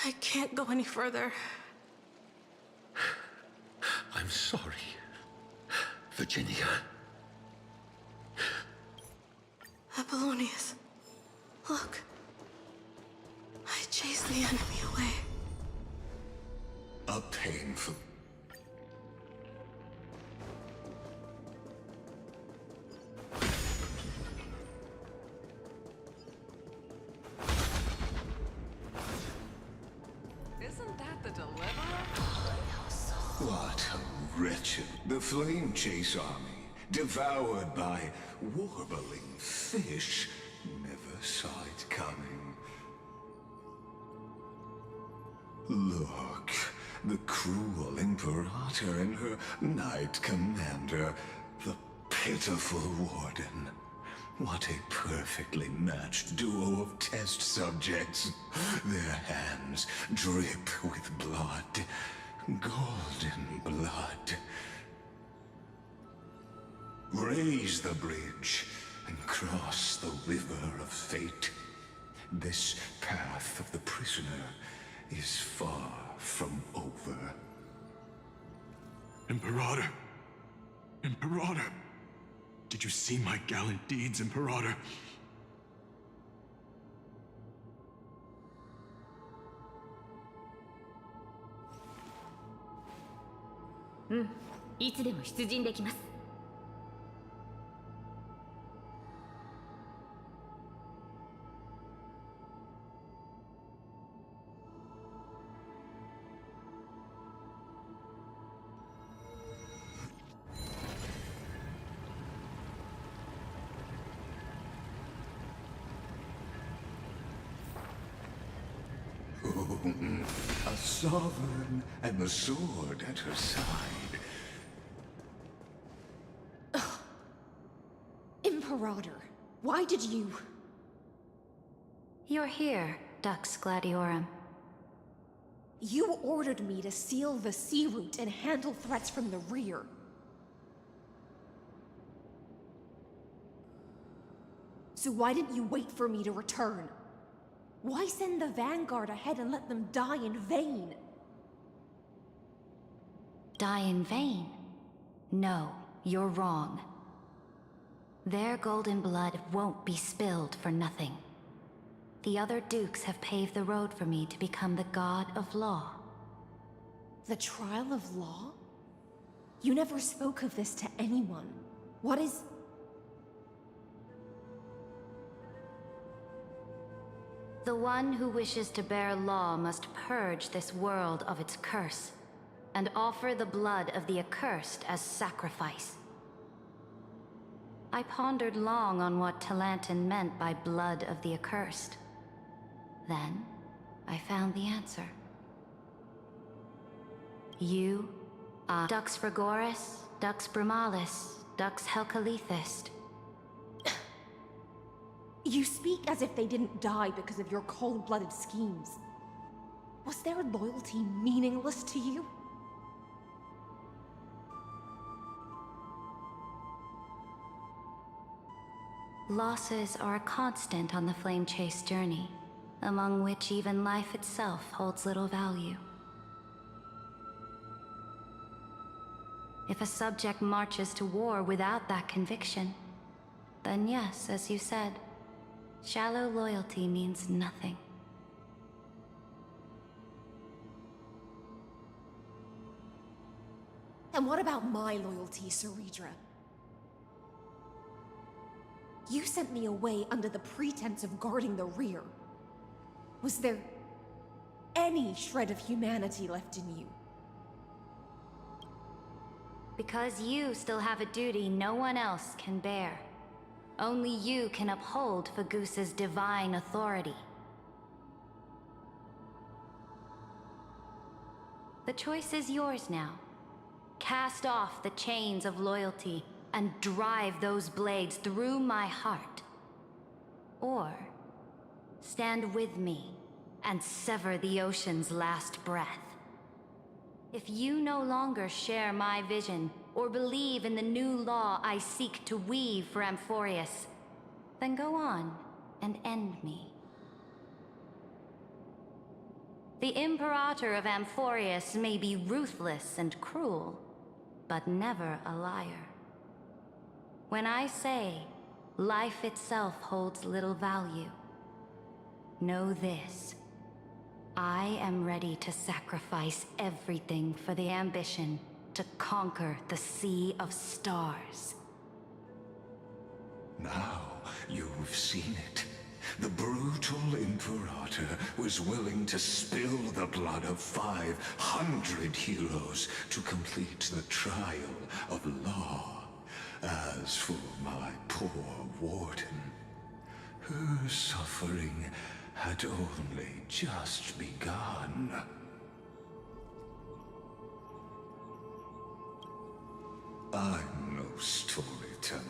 I can't go any further. I'm sorry, Virginia. Apollonius, look. I chased the enemy away. A painful... Isn't that the Deliverer? What a wretched... The Flame Chase Army, devoured by warbling fish, never saw it coming. Look, the cruel Imperator and her Knight Commander, the pitiful Warden. What a perfectly matched duo of test subjects. Their hands drip with blood. Golden blood. Raise the bridge and cross the river of fate. This path of the prisoner is far from over. Imperator! Imperator! Did you see my gallant deeds, Imperator? いつでも出陣できます。throne, a sovereign, and the sword at her side. Imperator, why did you... You're here, Dux Gladiorum. You ordered me to seal the sea route and handle threats from the rear. So why didn't you wait for me to return? Why send the Vanguard ahead and let them die in vain? Die in vain? No, you're wrong. Their golden blood won't be spilled for nothing. The other dukes have paved the road for me to become the god of law. The trial of law? You never spoke of this to anyone. What is... The one who wishes to bear law must purge this world of its curse, and offer the blood of the accursed as sacrifice. I pondered long on what Talantin meant by blood of the accursed. Then, I found the answer. You, Dux Frigoris, Dux Brumalis, Dux Helcalethist. You speak as if they didn't die because of your cold-blooded schemes. Was their loyalty meaningless to you? Losses are a constant on the Flame Chase journey, among which even life itself holds little value. If a subject marches to war without that conviction, then yes, as you said, shallow loyalty means nothing. And what about my loyalty, Ceridra? You sent me away under the pretense of guarding the rear. Was there any shred of humanity left in you? Because you still have a duty no one else can bear. Only you can uphold Fagusa's divine authority. The choice is yours now. Cast off the chains of loyalty and drive those blades through my heart. Or stand with me and sever the ocean's last breath. If you no longer share my vision or believe in the new law I seek to weave for Amphorius, then go on and end me. The Imperator of Amphorius may be ruthless and cruel, but never a liar. When I say life itself holds little value, know this. I am ready to sacrifice everything for the ambition to conquer the Sea of Stars. Now you've seen it. The brutal Imperator was willing to spill the blood of 500 heroes to complete the trial of law. As for my poor warden, her suffering had only just begun. I'm no storyteller.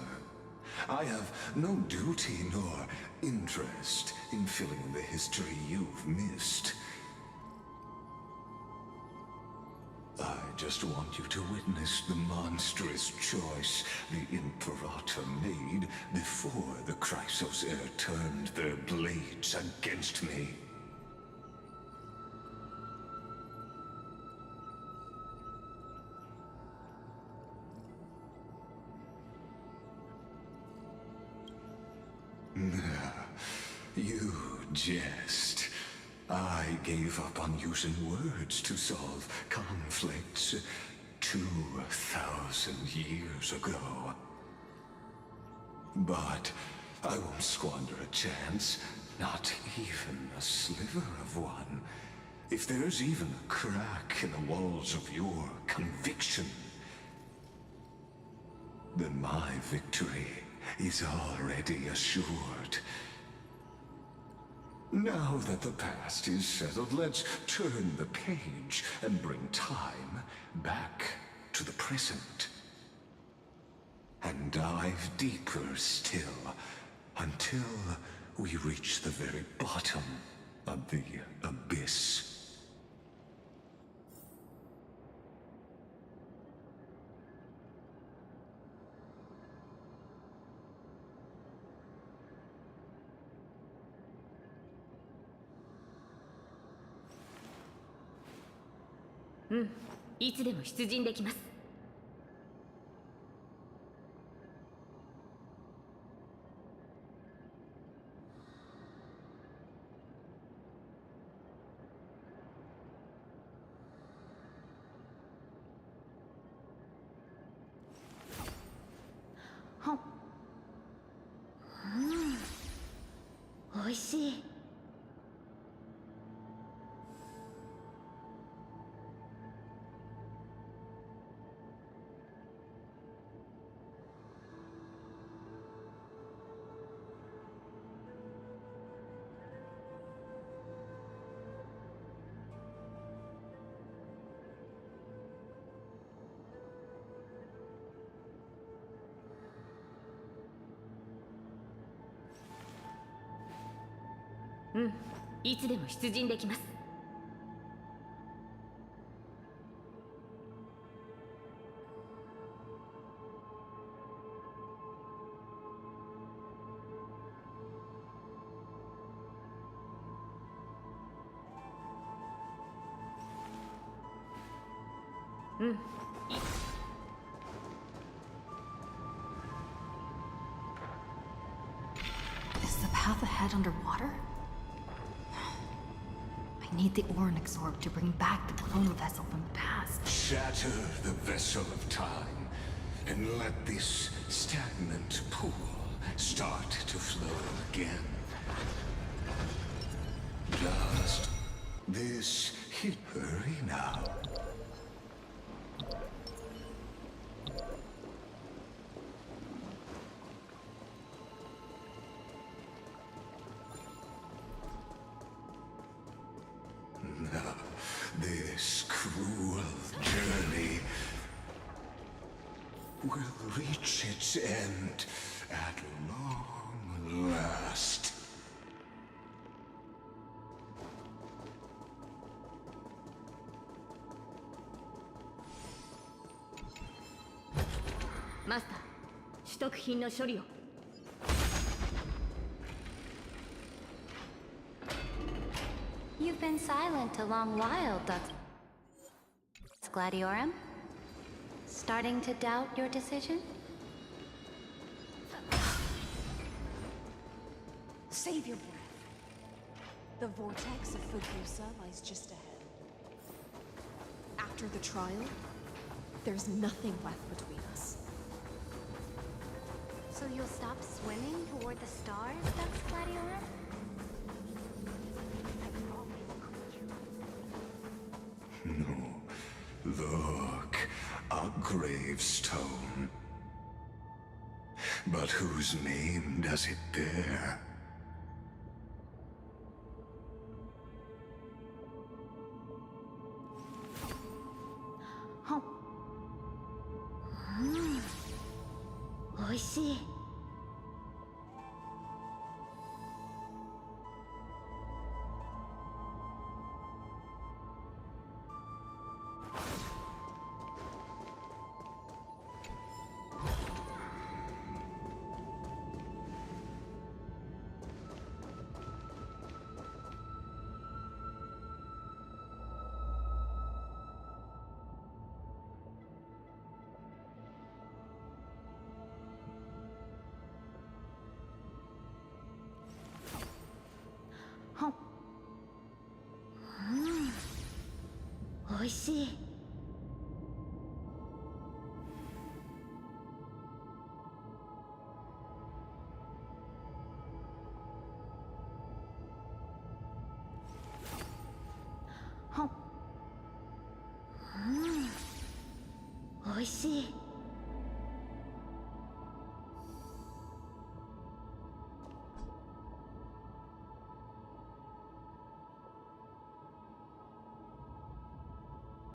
I have no duty nor interest in filling in the history you've missed. I just want you to witness the monstrous choice the Imperator made before the Chrysos Heir turned their blades against me. You jest. I gave up on using words to solve conflicts 2,000 years ago. But I won't squander a chance, not even a sliver of one. If there's even a crack in the walls of your conviction, then my victory is already assured. Now that the past is settled, let's turn the page and bring time back to the present. And dive deeper still, until we reach the very bottom of the abyss. Hmm. いつでも出陣できます。美味しい。うん、いつでも出陣できます。うん。Is the path ahead underwater? I need the Ornyx orb to bring back the chrono vessel from the past. Shatter the vessel of time, and let this stagnant pool start to flow again. Just this hit. Hurry now. This cruel journey will reach its end at long last. Master, 取得品の処理を。You've been silent a long while, Dux. Gladiorum? Starting to doubt your decision? Save your breath. The vortex of Fugusa lies just ahead. After the trial, there's nothing left between us. So you'll stop swimming toward the stars, Dux Gladiorum? Look, a gravestone. But whose name does it bear? Oh. 美味しい。美味しい。美味しい。